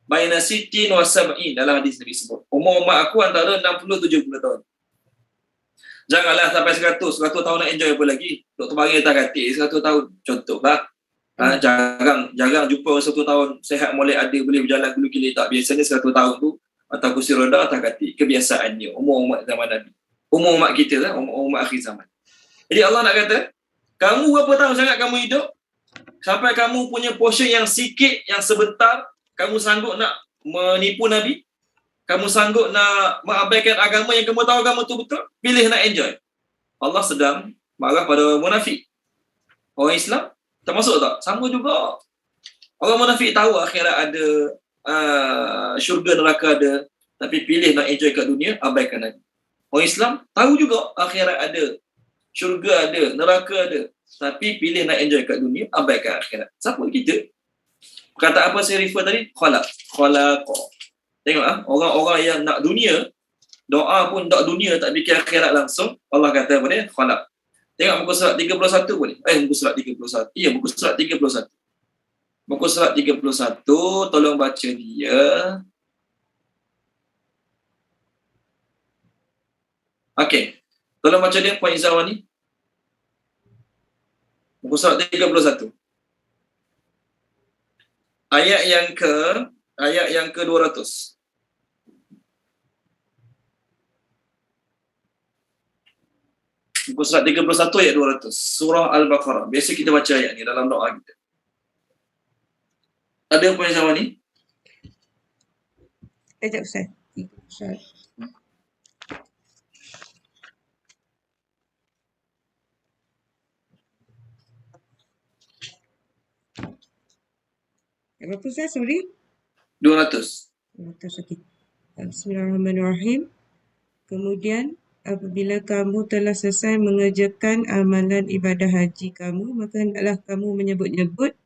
Speaker 1: baina sittin wa sab'in dalam hadis Nabi sebut. Umur umat aku antara 60-70 tahun. Janganlah sampai 100 tahun nak enjoy apa lagi. Dr. Bari tak katik 100 tahun. Contohlah. Jarang jumpa 1 tahun sehat molek ada boleh berjalan bulu kilir tak. Biasanya 100 tahun tu atau kursi roda tak katik. Kebiasaannya. Umur umat zaman Nabi. Umur umat kita lah. Umur umat akhir zaman. Jadi Allah nak kata, kamu berapa tahun sangat kamu hidup? Sampai kamu punya portion yang sikit, yang sebentar, kamu sanggup nak menipu Nabi? Kamu sanggup nak mengabaikan agama yang kamu tahu agama tu betul? Pilih nak enjoy. Allah sedang marah pada munafik. Orang Islam termasuk tak? Sama juga. Orang munafik tahu akhirat ada, syurga neraka ada, tapi pilih nak enjoy kat dunia, abaikan Nabi. Orang Islam tahu juga akhirat ada, syurga ada, neraka ada, tapi pilih nak enjoy kat dunia, abaikan akhirat. Siapa kita? Kata apa saya refer tadi? Khalaq. Tengok orang-orang yang nak dunia, doa pun tak dunia, tak fikir akhirat langsung. Allah kata apa dia? Khalaq. Tengok muka surat 31 boleh? Muka surat 31. Ya, muka surat 31. Muka surat 31, tolong baca dia. Okey. Tolong baca dia Puan Izzah ni. Muka surat 31. Ayat yang ke 200. Muka surat 31 ayat 200. Surah Al-Baqarah. Biasa kita baca ayat ni dalam doa kita. Ada Puan Izzah ni?
Speaker 2: Sekejap Ustaz. Ustaz. Berapa Ustaz? Sorry.
Speaker 1: 200.
Speaker 2: Okey. Bismillahirrahmanirrahim. Kemudian apabila kamu telah selesai mengerjakan amalan ibadah haji kamu, maka hendaklah kamu menyebut-nyebut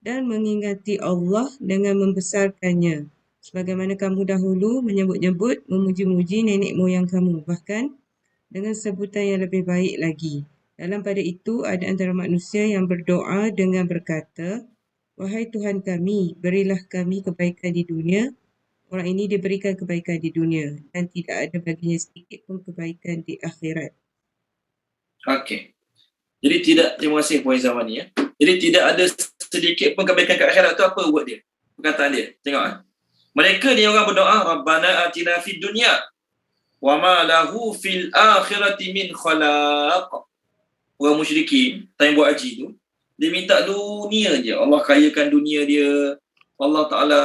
Speaker 2: dan mengingati Allah dengan membesarkannya. Sebagaimana kamu dahulu menyebut-nyebut, memuji-muji nenek moyang kamu, bahkan dengan sebutan yang lebih baik lagi. Dalam pada itu, ada antara manusia yang berdoa dengan berkata, "Wahai Tuhan kami, berilah kami kebaikan di dunia." Orang ini diberikan kebaikan di dunia dan tidak ada baginya sedikit pun kebaikan di akhirat.
Speaker 1: Okey. Jadi tidak, terima kasih Puan Zamani ya. Jadi tidak ada sedikit pun kebaikan kat akhirat tu. Apa buat dia? Perkataan dia. Tengok mereka ni orang berdoa, Rabbana atina fid dunya wa ma lahu fil akhirati min khalaq. Orang musyrikin time buat haji tu, dia minta dunia je. Allah kayakan dunia dia. Allah Ta'ala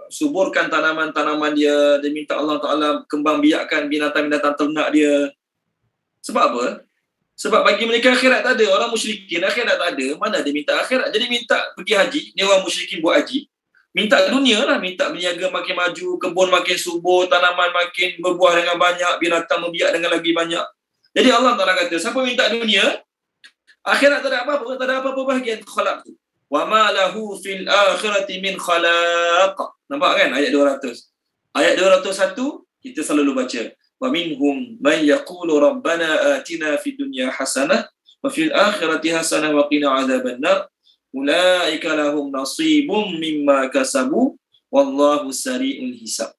Speaker 1: suburkan tanaman-tanaman dia. Dia minta Allah Ta'ala kembang biakkan binatang-binatang ternak dia. Sebab apa? Sebab bagi mereka akhirat tak ada. Orang musyrikin akhirat tak ada. Mana dia minta akhirat? Jadi minta pergi haji. Ni orang musyrikin buat haji. Minta dunia lah. Minta berniaga makin maju. Kebun makin subur. Tanaman makin berbuah dengan banyak. Binatang membiak dengan lagi banyak. Jadi Allah Ta'ala kata, siapa minta dunia, akhirat tak ada apa-apa. Tak ada apa-apa bahagian khalaq tu. Wa ma lahu fil akhirati min khalaq. Nampak kan ayat 200? Ayat 201 kita selalu baca. Wa minhum man yaqulu rabbana atina fid dunya hasanah wa fil akhirati hasanah wa qina adzabannar. Ulaika lahum nasibum mimma kasabu wallahu sari'ul hisab.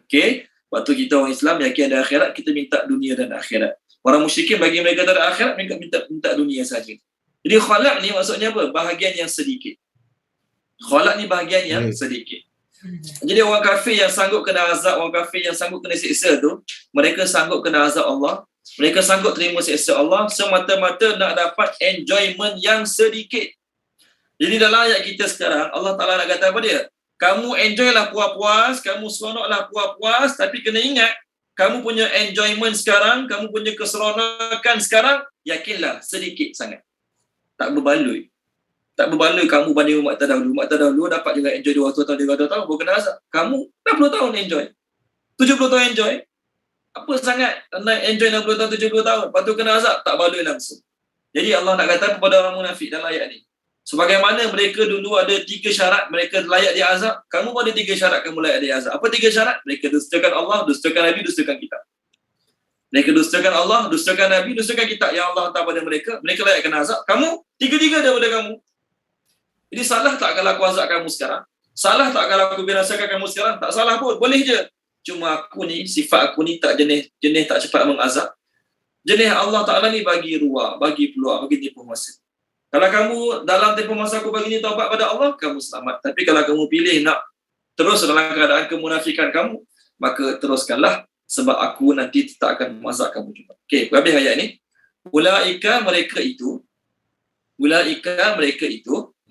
Speaker 1: Okey. Waktu kita orang Islam yakin ada akhirat, kita minta dunia dan akhirat. Orang musyrikin bagi mereka tak ada akhirat, mereka minta dunia saja. Jadi khalaq ni maksudnya apa? Bahagian yang sedikit. Khalaq ni bahagian yang sedikit. Jadi orang kafir yang sanggup kena azab, orang kafir yang sanggup kena siksa tu, mereka sanggup kena azab Allah, mereka sanggup terima siksa Allah semata-mata nak dapat enjoyment yang sedikit. Jadi dalam ayat kita sekarang, Allah Ta'ala nak kata apa dia? Kamu enjoy lah puas-puas, kamu seronoklah puas-puas, tapi kena ingat, kamu punya enjoyment sekarang, kamu punya keseronokan sekarang, yakinlah sedikit sangat. Tak berbaloi. Tak berbaloi kamu banding umat terdahulu. Umat terdahulu dapat juga enjoy 200 tahun, 300 tahun, baru kena azab. Kamu 60 tahun enjoy. 70 tahun enjoy. Apa sangat nak enjoy 60 tahun, 70 tahun, lepas tu kena azab, tak baloi langsung. Jadi Allah nak kata kepada orang munafik dalam ayat ni, sebagaimana mereka dulu ada 3 syarat mereka layak diazab, kamu pun ada 3 syarat kamu layak diazab. Apa 3 syarat? Mereka dustakan Allah, dustakan Nabi, dustakan kitab. Mereka dustakan Allah, dustakan Nabi, dustakan kitab yang Allah hantar pada mereka, mereka layak kena azab. Kamu, 3-3 daripada kamu. Jadi salah tak kalau aku azab kamu sekarang? Salah tak kalau aku binasakan kamu sekarang? Tak salah pun, boleh je. Cuma aku ni, sifat aku ni tak jenis tak cepat mengazab. Jenis Allah Ta'ala ni bagi ruang, bagi peluang, bagi tempoh masa. Kalau kamu dalam tempoh masa aku bagi ni taubat pada Allah, kamu selamat. Tapi kalau kamu pilih nak terus dalam keadaan kemunafikan kamu, maka teruskanlah, sebab aku nanti tak akan mengazab kamu juga. Okey, habis ayat ni. Ulaika mereka itu,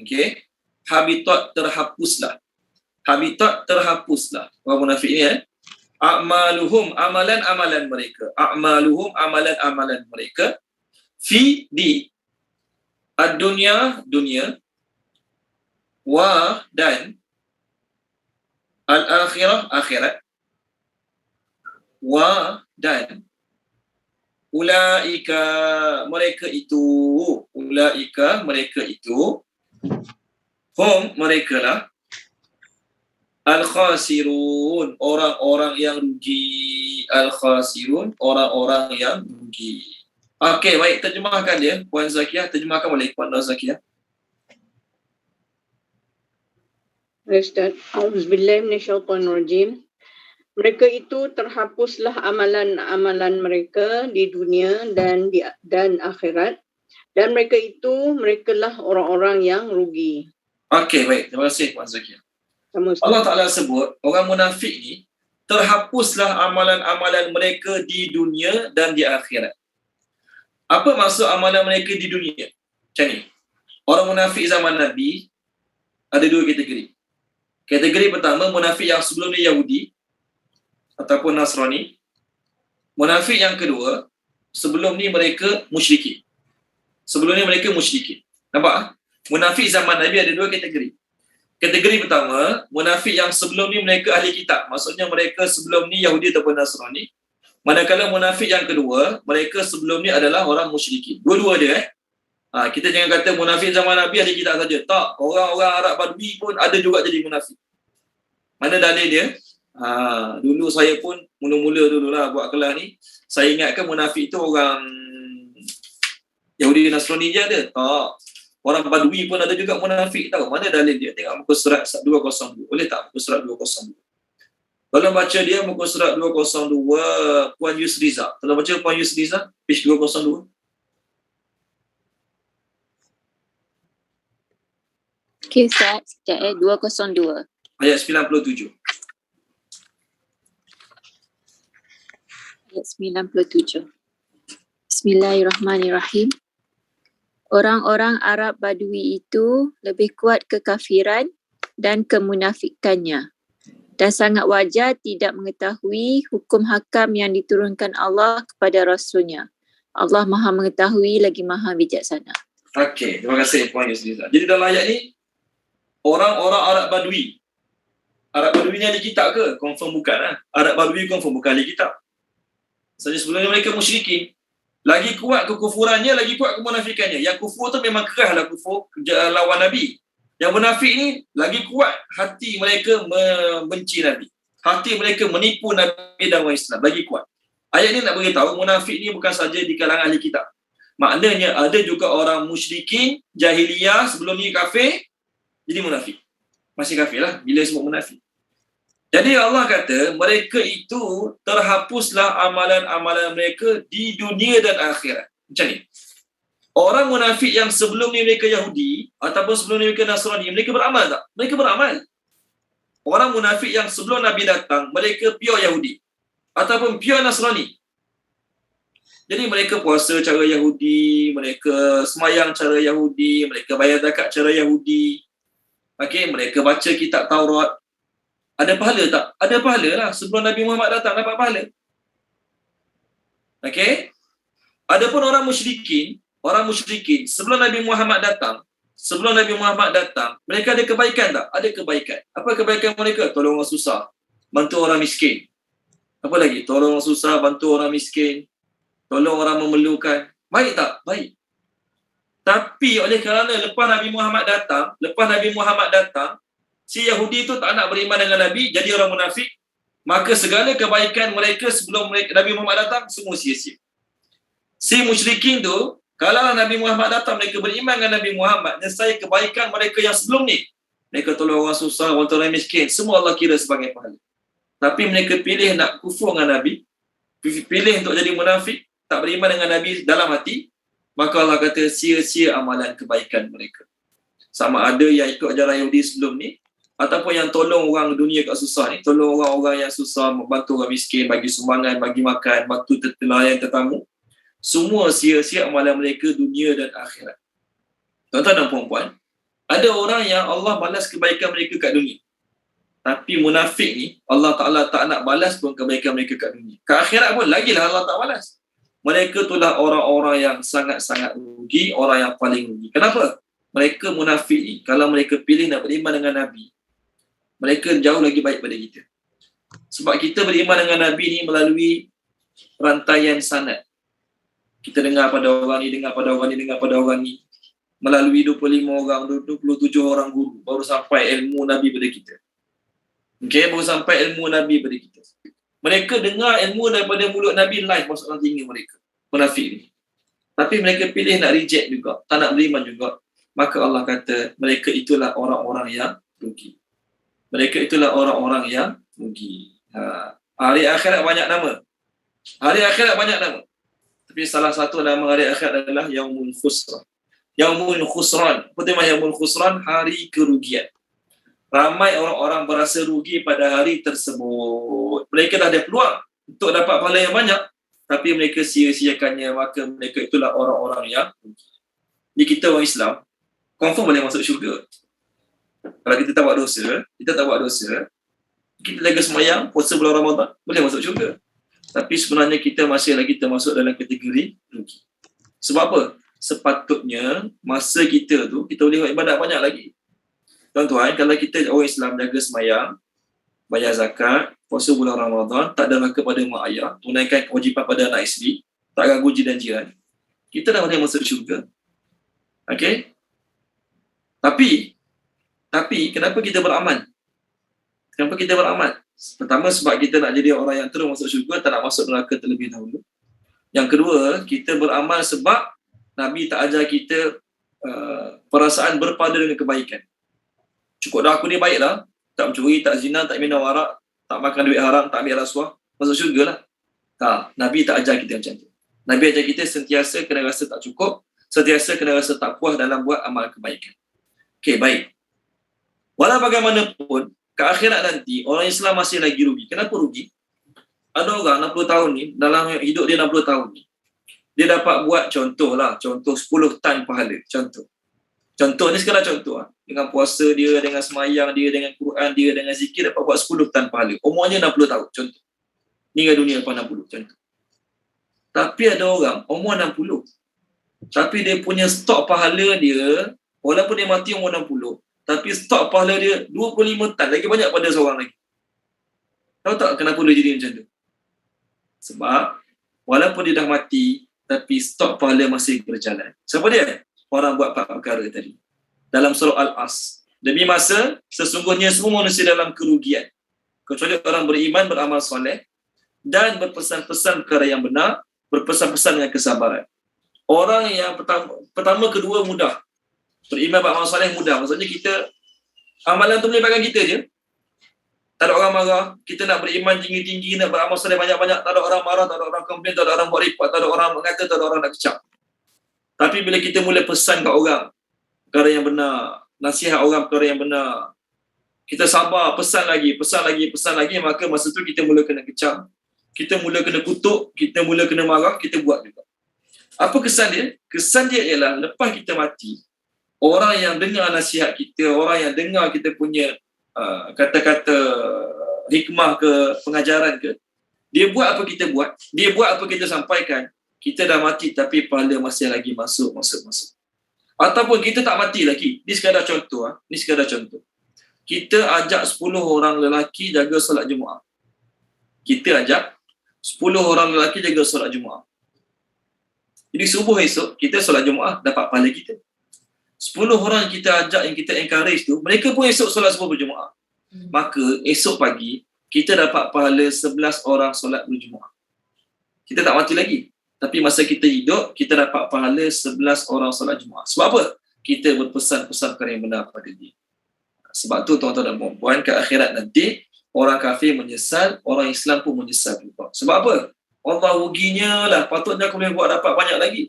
Speaker 1: okey, habitat terhapuslah. Habitat terhapuslah. Orang munafik ni a'maluhum, amalan-amalan mereka. A'maluhum, amalan-amalan mereka. Di ad-dunya, dunia, wa dan al-akhirah, akhirat, wa dan ulaika mereka itu, hum mereka lah, al-khasirun, orang-orang yang rugi. Al-khasirun, orang-orang yang rugi. Okey, baik, terjemahkan dia, Puan Zakiah. Terjemahkan boleh, Puan Zakiah.
Speaker 3: Ustaz, auzubillahi minasyaitonirrajim. Mereka itu terhapuslah amalan-amalan mereka di dunia dan akhirat, dan merekalah orang-orang yang rugi.
Speaker 1: Okey, baik, terima kasih Puan Zakiah. Allah Ta'ala sebut orang munafik ni terhapuslah amalan-amalan mereka di dunia dan di akhirat. Apa maksud amalan mereka di dunia? Macam ni, orang munafik zaman Nabi ada 2 kategori. Kategori pertama, munafik yang sebelum ni Yahudi ataupun Nasrani. Munafik yang kedua, sebelum ni mereka musyrikin. Nampak? Munafik zaman Nabi ada 2 kategori. Kategori pertama, munafik yang sebelum ni mereka ahli kitab. Maksudnya mereka sebelum ni Yahudi ataupun Nasrani. Manakala munafik yang kedua, mereka sebelum ni adalah orang musyrikin. Dua-dua dia kita jangan kata munafik zaman Nabi ada kita saja. Tak, orang-orang Arab Badui pun ada juga jadi munafik. Mana dalil dia? Dulu saya pun mula-mula dululah buat kelas ni, saya ingatkan munafik tu orang Yahudi Nasrani je ada. Tak. Orang Badui pun ada juga munafik tahu. Mana dalil dia? Tengok muka surat 202. Boleh tak muka surat 202? Tolong baca dia muka surat 202 Puan Yusriza. Tolong baca Puan Yusriza page 202.
Speaker 4: Okey Ustaz, sekejap 202.
Speaker 1: Ayat 97.
Speaker 4: Ayat 97. Bismillahirrahmanirrahim. Orang-orang Arab Badui itu lebih kuat kekafiran dan kemunafikannya, dan sangat wajar tidak mengetahui hukum hakam yang diturunkan Allah kepada Rasulnya. Allah Maha mengetahui lagi Maha bijaksana.
Speaker 1: Okey, terima kasih Puan Yusriza. Jadi dalam ayat ni, orang-orang Arab Badui. Arab Badui ni ahli kitab ke? Confirm bukan lah. Arab Badui confirm bukan ahli kitab. Saja sebelumnya mereka musyrikin. Lagi kuat kekufurannya, lagi kuat kemunafikannya. Yang kufur tu memang kerahlah kufur lawan Nabi. Yang munafik ni lagi kuat hati mereka membenci Nabi. Hati mereka menipu Nabi dan orang Islam. Lagi kuat. Ayat ni nak beritahu munafik ni bukan saja di kalangan ahli kitab. Maknanya ada juga orang musyrikin, jahiliyah, sebelum ni kafir, jadi munafik. Masih kafir lah bila sebut munafik. Jadi Allah kata mereka itu terhapuslah amalan-amalan mereka di dunia dan akhirat. Macam ni. Orang munafik yang sebelum ni mereka Yahudi ataupun sebelum ni mereka Nasrani, mereka beramal tak? Mereka beramal. Orang munafik yang sebelum Nabi datang, mereka pure Yahudi ataupun pure Nasrani. Jadi mereka puasa cara Yahudi, mereka semayang cara Yahudi, mereka bayar zakat cara Yahudi. Okey, mereka baca kitab Taurat. Ada pahala tak? Ada pahala lah. Sebelum Nabi Muhammad datang, dapat pahala. Okey? Adapun orang musyrikin, sebelum Nabi Muhammad datang, mereka ada kebaikan tak? Ada kebaikan. Apa kebaikan mereka? Tolong orang susah, bantu orang miskin. Apa lagi? Tolong orang susah, bantu orang miskin. Tolong orang memerlukan. Baik tak? Baik. Tapi oleh kerana lepas Nabi Muhammad datang, si Yahudi tu tak nak beriman dengan Nabi, jadi orang munafik, maka segala kebaikan mereka sebelum Nabi Muhammad datang, semua sia-sia. Si musyrikin tu, kalau Nabi Muhammad datang, mereka beriman dengan Nabi Muhammad, nescaya kebaikan mereka yang sebelum ni, mereka tolong orang susah, bantu orang miskin, semua Allah kira sebagai pahala. Tapi mereka pilih nak kufur dengan Nabi, pilih untuk jadi munafik, tak beriman dengan Nabi dalam hati, maka Allah kata sia-sia amalan kebaikan mereka. Sama ada yang ikut ajaran Yahudi sebelum ni, ataupun yang tolong orang dunia kat susah ni, tolong orang-orang yang susah, membantu orang miskin, bagi sumbangan, bagi makan, bantu telayan tetamu, semua sia-sia amalan mereka dunia dan akhirat. Tuan-tuan dan puan-puan, ada orang yang Allah balas kebaikan mereka kat dunia. Tapi munafik ni, Allah Ta'ala tak nak balas pun kebaikan mereka kat dunia. Kat akhirat pun lagilah Allah tak balas. Mereka itulah orang-orang yang sangat-sangat rugi, orang yang paling rugi. Kenapa? Mereka munafik ni, kalau mereka pilih nak beriman dengan Nabi, mereka jauh lagi baik pada kita. Sebab kita beriman dengan Nabi ni melalui rantaian sanad. Kita dengar pada orang ni, dengar pada orang ni. Melalui 25 orang, 27 orang guru, baru sampai ilmu Nabi pada kita. Okay, baru sampai ilmu Nabi pada kita. Mereka dengar ilmu daripada mulut Nabi live masuk dalam telinga mereka. Munafik ni. Tapi mereka pilih nak reject juga, tak nak beriman juga. Maka Allah kata, mereka itulah orang-orang yang rugi. Mereka itulah orang-orang yang rugi. Hari akhirat banyak nama. Tapi salah satu nama hari akhirat adalah Yaumul Khusran. Yaumul Khusran. Apa tema Yaumul Khusran? Hari kerugian. Ramai orang-orang berasa rugi pada hari tersebut. Mereka dah ada peluang untuk dapat pahala yang banyak, tapi mereka sia-siakannya, maka mereka itulah orang-orang yang rugi. Jadi kita orang Islam, confirm boleh masuk syurga. Kalau kita tak buat dosa, kita lagi semayang, puasa bulan Ramadan, boleh masuk syurga. Tapi sebenarnya kita masih lagi termasuk dalam kategori rugi. Sebab apa? Sepatutnya masa kita tu, kita boleh buat ibadat banyak lagi. Tuan-tuan, kalau kita orang Islam jaga semayang, bayar zakat, puasa bulan Ramadan, tak derhaka pada mak ayah, tunaikan kewajipan pada anak isteri, tak ganggu jin dan jiran, kita dah boleh masuk syurga. Okey? Tapi kenapa kita beramal? Kenapa kita beramal? Pertama, sebab kita nak jadi orang yang terus masuk syurga, tak nak masuk neraka terlebih dahulu. Yang kedua, kita beramal sebab Nabi tak ajar kita perasaan berpada dengan kebaikan. Cukup dah aku ni baik lah, tak mencuri, tak zina, tak minum arak, tak makan duit haram, tak ambil rasuah, masuk syurga lah. Nabi tak ajar kita macam tu. Nabi ajar kita sentiasa kena rasa tak cukup, sentiasa kena rasa tak puas dalam buat amal kebaikan. Okey, baik. Walau bagaimanapun, ke akhirat nanti, orang Islam masih lagi rugi. Kenapa rugi? Ada orang 60 tahun ni, dalam hidup dia 60 tahun ni, dia dapat buat contoh 10 tan pahala. Contoh ni sekadar contoh lah. Dengan puasa dia, dengan semayang dia, dengan Quran dia, dengan zikir, dapat buat 10 tan pahala. Umurnya 60 tahun, contoh. Meninggal dunia lepas 60, contoh. Tapi ada orang, umur 60. Tapi dia punya stok pahala dia, walaupun dia mati umur 60, tapi stok pahala dia 25 tan, lagi banyak pada seorang lagi. Tahu tak kenapa dia jadi macam tu? Sebab, walaupun dia dah mati, tapi stok pahala masih berjalan. Siapa dia? Orang buat 4 perkara tadi. Dalam surah Al-As. Demi masa, sesungguhnya semua manusia dalam kerugian. Kecuali orang beriman, beramal soleh, dan berpesan-pesan perkara yang benar, berpesan-pesan dengan kesabaran. Orang yang pertama kedua mudah. Beriman, beramal soleh mudah. Maksudnya kita, amalan tu boleh bagi kita je. Tak ada orang marah. Kita nak beriman tinggi-tinggi, nak beramal soleh banyak-banyak. Tak ada orang marah, tak ada orang komplain, tak ada orang buat report, tak ada orang mengata, tak ada orang nak kecap. Tapi bila kita mula pesan kat orang perkara yang benar, nasihat orang perkara yang benar, kita sabar, pesan lagi, maka masa tu kita mula kena kecam, kita mula kena kutuk, kita mula kena marah, kita buat juga. Apa kesan dia? Kesan dia ialah lepas kita mati, orang yang dengar nasihat kita, orang yang dengar kita punya kata-kata hikmah ke, pengajaran ke, dia buat apa kita buat, dia buat apa kita sampaikan, kita dah mati tapi pahala masih lagi masuk. Ataupun kita tak mati lagi. Ni sekadar contoh. Kita ajak 10 orang lelaki jaga solat Jumaat. Jadi subuh esok, kita solat Jumaat, dapat pahala kita. 10 orang kita ajak, yang kita encourage tu, mereka pun esok solat subuh berjemaah. Maka esok pagi, kita dapat pahala 11 orang solat berjemaah. Kita tak mati lagi. Tapi masa kita hidup, kita dapat pahala 11 orang solat Jumaat. Sebab apa? Kita berpesan-pesan perkara yang benar pada dia. Sebab tu tuan-tuan dan puan-puan, ke akhirat nanti, orang kafir menyesal, orang Islam pun menyesal juga. Sebab apa? Allah ruginya lah. Patutnya aku boleh buat dapat banyak lagi.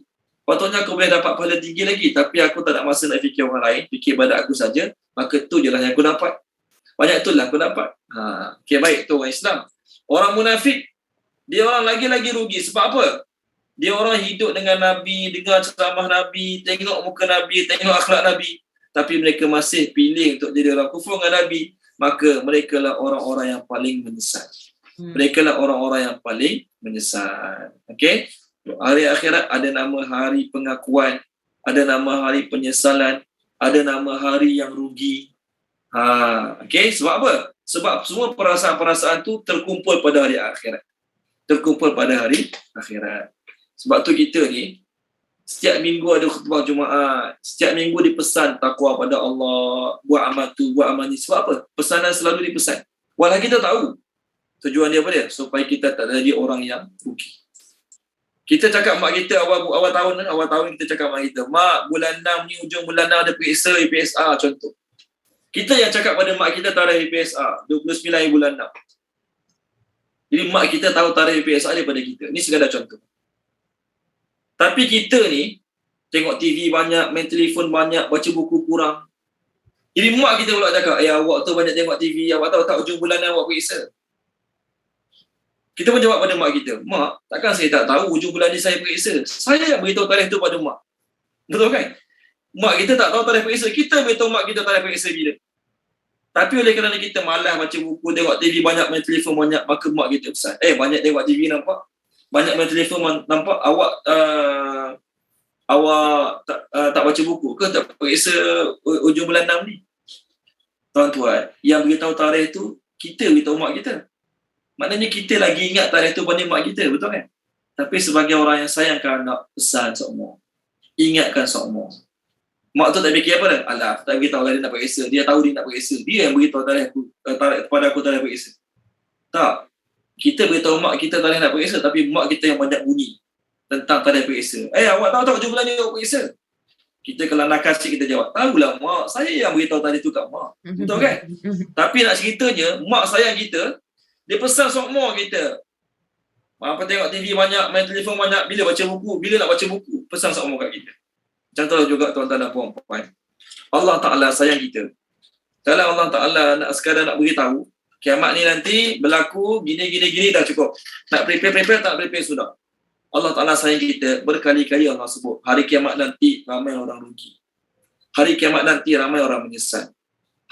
Speaker 1: Patutnya aku boleh dapat pahala tinggi lagi. Tapi aku tak ada masa nak fikir orang lain. Fikir pada aku saja. Maka tu je lah yang aku dapat. Banyak tu lah aku dapat. Okay, baik. Tu orang Islam. Orang munafik, dia orang lagi-lagi rugi. Sebab apa? Dia orang hidup dengan Nabi, dengar ceramah Nabi, tengok muka Nabi, tengok akhlak Nabi. Tapi mereka masih pilih untuk jadi orang kufur dengan Nabi. Maka mereka lah orang-orang yang paling menyesal. Mereka lah orang-orang yang paling menyesal. Okay? Hari akhirat ada nama hari pengakuan, ada nama hari penyesalan, ada nama hari yang rugi. Okay? Sebab apa? Sebab semua perasaan-perasaan tu terkumpul pada hari akhirat. Sebab tu kita ni, setiap minggu ada khutbah Jumaat, setiap minggu dipesan takwa pada Allah, buat amal tu, buat amal ni. Sebab apa? Pesanan selalu dipesan. Walau kita tahu tujuan dia apa dia? Supaya kita tak jadi orang yang rugi. Kita cakap mak kita awal tahun kita cakap mak kita, mak bulan 6 ni, ujung bulan 6 ada periksa IPSR contoh. Kita yang cakap pada mak kita tarikh IPSR 29 bulan 6. Jadi mak kita tahu tarikh IPSR daripada kita. Ni sekadar contoh. Tapi kita ni tengok TV banyak, main telefon banyak, baca buku kurang. Jadi mak kita pula cakap, awak tu banyak tengok TV, awak tahu tak ujung bulan 6 awak periksa. Kita pun jawab pada mak kita, mak, takkan saya tak tahu ujung bulan ni saya periksa. Saya yang beritahu tarikh tu pada mak. Betul kan? Mak kita tak tahu tarikh periksa, kita beritahu mak kita tarikh periksa bila. Tapi oleh kerana kita malas baca buku, tengok TV banyak, main telefon banyak, maka mak kita pesan, banyak tengok TV nampak, banyak main telefon nampak, awak tak baca buku ke, tak periksa ujung bulan 6 ni? Tuan-tuan, yang beritahu tarikh tu kita beritahu mak kita. Maknanya kita lagi ingat tarikh tu berbanding mak kita, betul kan? Tapi sebagai orang yang sayangkan anak, pesan sokmo, ingatkan sokmo. Mak tu tak fikir apa dah? Alah, aku tak beritahu lah dia nak periksa. Dia tahu dia nak periksa. Dia yang beritahu tarikh kepada aku tarikh periksa. Tak. Kita beritahu mak kita tarikh nak periksa, tapi mak kita yang banyak bunyi tentang tarikh periksa. Awak tahu tak hujung bulan ni awak periksa? Kita kalau nakal sikit kita jawab, tahulah mak, saya yang beritahu tadi tu kat mak. Betul kan? Tapi nak ceritanya, mak sayang kita, dia pesan sokmo kita. Apa tengok TV banyak, main telefon banyak, bila baca buku, bila nak baca buku, pesan sokmo kat kita. Contoh juga tuan-tuan dan puan-puan. Allah Ta'ala sayang kita. Kalau Allah Ta'ala nak sekadar nak beritahu, kiamat ni nanti berlaku gini dah cukup. Nak prepare tak prepare sudah. Allah Ta'ala sayang kita, berkali-kali Allah sebut, hari kiamat nanti ramai orang rugi. Hari kiamat nanti ramai orang menyesal.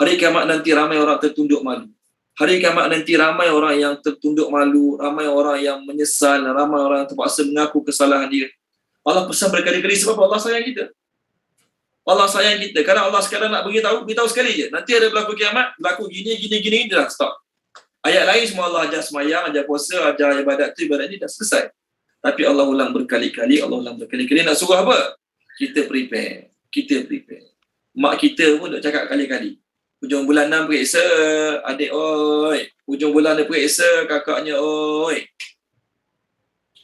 Speaker 1: Hari kiamat nanti ramai orang tertunduk malu. Hari kiamat nanti ramai orang yang tertunduk malu, ramai orang yang menyesal, ramai orang yang terpaksa mengaku kesalahan dia. Allah pesan berkali-kali sebab Allah sayang kita. Allah sayang kita. Kalau Allah sekadar nak beritahu sekali je. Nanti ada berlaku kiamat, berlaku gini, dah stop. Ayat lain semua Allah ajar semayang, ajar puasa, ajar ibadat tu, ibadat ni dah selesai. Tapi Allah ulang berkali-kali, nak suruh apa? Kita prepare. Mak kita pun nak cakap kali-kali. Hujung bulan 6 periksa, adik oi. Hujung bulan dia periksa, kakaknya oi.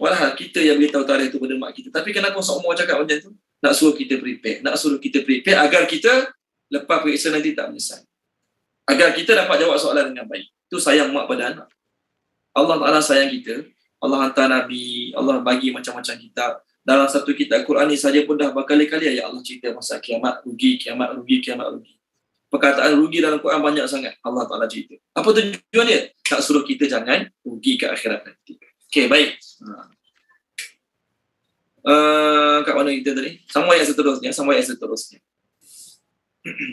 Speaker 1: Walhal kita yang beritahu tarikh tu pada mak kita. Tapi kenapa sokmo cakap macam tu? Nak suruh kita prepare agar kita lepas periksa nanti tak menyesal. Agar kita dapat jawab soalan dengan baik. Itu sayang mak pada anak. Allah Ta'ala sayang kita. Allah hantar Nabi, Allah bagi macam-macam kitab. Dalam satu kitab Quran ni saja pun dah berkali-kali ayat Allah cerita pasal kiamat rugi. Perkataan rugi dalam Quran banyak sangat. Allah Ta'ala cerita. Apa tujuan dia? Tak suruh kita jangan rugi ke akhirat nanti. Okey, baik. Kat mana kita tadi? Sama ayat seterusnya.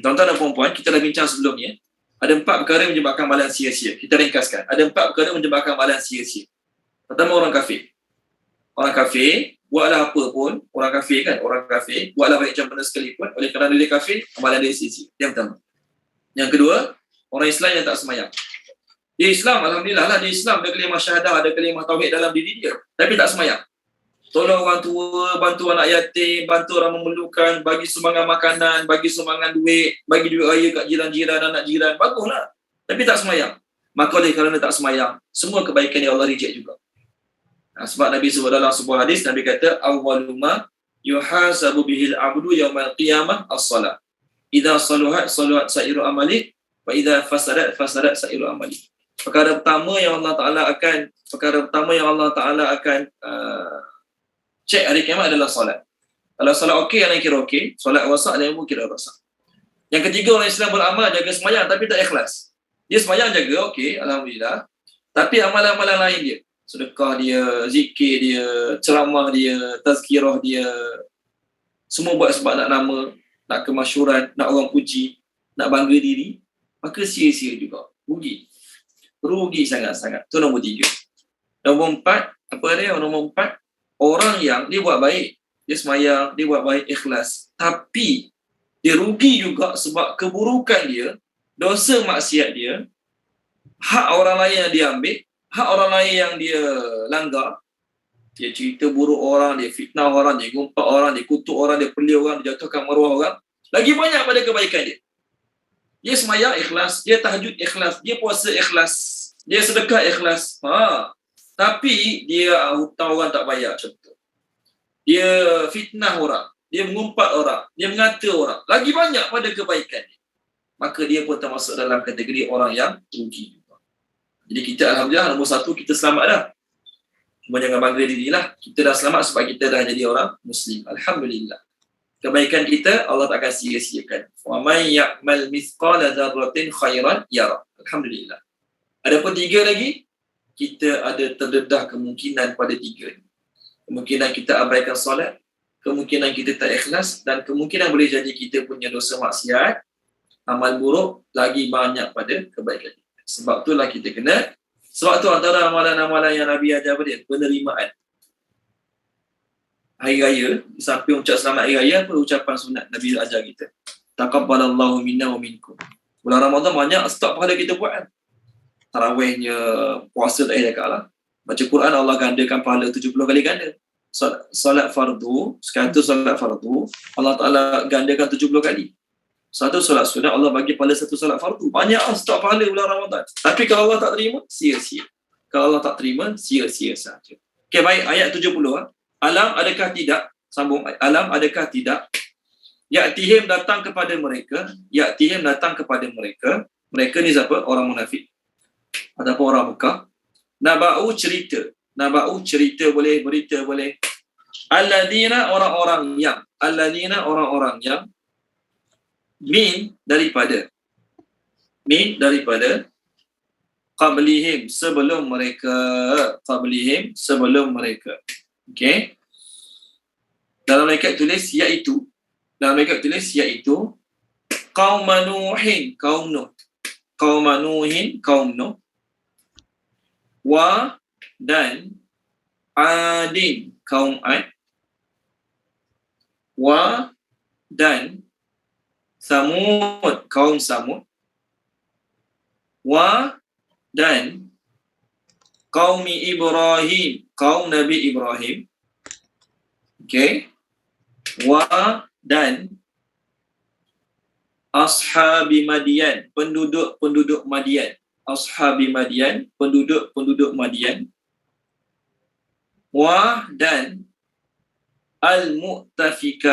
Speaker 1: Tuan-tuan dan puan-puan, kita dah bincang sebelum ni. Ada 4 perkara yang menyebabkan amalan sia-sia. Kita ringkaskan. Ada 4 perkara yang menyebabkan amalan sia-sia. Pertama, orang kafir. Orang kafir, buatlah apa pun, orang kafir, buatlah baik macam mana sekalipun, oleh kerana dia kafir, amalan dia sia-sia. Yang pertama. Yang kedua, orang Islam yang tak semayang. Dia Islam, alhamdulillah lah, dia Islam, ada kalimah syahadah, ada kalimah tauhid dalam diri dia, tapi tak semayang. Tolong orang tua, bantu anak yatim, bantu orang memerlukan, bagi sumbangan makanan, bagi sumbangan duit, bagi duit raya kat jiran-jiran, anak jiran, baguslah. Tapi tak semayang. Maka oleh kerana tak semayang, semua kebaikan yang Allah reject juga. Sebab Nabi sebut dalam sebuah hadis, Nabi kata, awwaluma yuhasabu bihil abdu yawmal qiyamah as-salat. Idza saluhat sa'iru amali, wa idza fasadat sa'iru amali. Perkara pertama yang Allah Ta'ala akan cek hari kiamat adalah solat. Kalau solat okey, ada yang kira okey. Solat rosak, ada yang kira rosak. Yang ketiga, orang Islam beramal, jaga semayang tapi tak ikhlas. Dia semayang jaga, okey, alhamdulillah. Tapi amalan-amalan lain dia, sedekah dia, zikir dia, ceramah dia, tazkirah dia, semua buat sebab nak nama, nak kemasyhuran, nak orang puji, nak bangga diri, maka sia-sia juga. Rugi sangat-sangat. Itu nombor 3. Nombor 4, apa dia? Nombor 4, orang yang dia buat baik, dia semayang, dia buat baik, ikhlas, tapi dia rugi juga sebab keburukan dia, dosa maksiat dia, hak orang lain yang dia ambil, hak orang lain yang dia langgar. Dia cerita buruk orang, dia fitnah orang, dia gumpat orang, dia kutuk orang, dia pelih orang, dia jatuhkan maruah orang. Lagi banyak pada kebaikan dia. Dia semayang ikhlas, dia tahajud ikhlas, dia puasa ikhlas, dia sedekah ikhlas. Tapi dia hutang orang tak bayar, contoh. Dia fitnah orang, dia mengumpat orang, dia mengata orang. Lagi banyak pada kebaikan dia. Maka dia pun termasuk dalam kategori orang yang rugi. Jadi kita alhamdulillah nombor 1 kita selamat dah. Cuma jangan bangga dirilah. Kita dah selamat sebab kita dah jadi orang Muslim. Alhamdulillah. Kebaikan kita Allah tak akan sia-siakan. Wa may ya'mal mithqala dzarratin khairan yara. Alhamdulillah. Adapun 3 lagi, kita ada terdedah kemungkinan pada 3 ni. Kemungkinan kita abaikan solat, kemungkinan kita tak ikhlas, dan kemungkinan boleh jadi kita punya dosa maksiat, amal buruk lagi banyak pada kebaikan kita. Sebab itulah kita kena, sebab tu antara amalan-amalan yang Nabi ajar apa dia? Penerimaan. Hari Raya, sampai ucap selamat Hari Raya, apa ucapan sunat Nabi ajar kita? Taqabbalallahu minna wa minkum. Bulan Ramadan banyak stok pahala kita buat kan? tarawihnya, puasa tak payah cakap lah. Baca Quran Allah gandakan pahala 70 kali ganda. Solat fardu, 100 solat fardu, Allah Ta'ala gandakan 70 kali. Satu solat sunat Allah bagi pahala satu solat fardu. Banyak lah stok pahala bulan Ramadan. Tapi kalau Allah tak terima, sia-sia. Kalau Allah tak terima, sia-sia saja. Okey, baik, ayat 70. Alam adakah tidak? Sambung. Alam adakah tidak? Ya'tihim datang kepada mereka. Ya'tihim datang kepada mereka. Mereka ni siapa? Orang munafik. Ataupun orang Mekah. Naba'u cerita. Naba'u cerita boleh, berita boleh. Alladzina orang-orang yang. Alladzina orang-orang yang. Min daripada. Min daripada. Qablihim sebelum mereka. Qablihim sebelum mereka. Okey. Dalam mereka tulis iaitu. Dalam mereka tulis iaitu. Qaum Nuhin. Kaum Nuh. Qaum Nuhin. Kaum Nuh. Wa dan Adin. Kaum Ad. Wa dan Samud. Kaum Samud. Wa dan Qaumi Ibrahim. Kaum Nabi Ibrahim. Okey. Wa dan Ashabi Madian. Penduduk Madian. Ashabi Madian. Penduduk Madian. Wa dan Al-Mu'tafikat.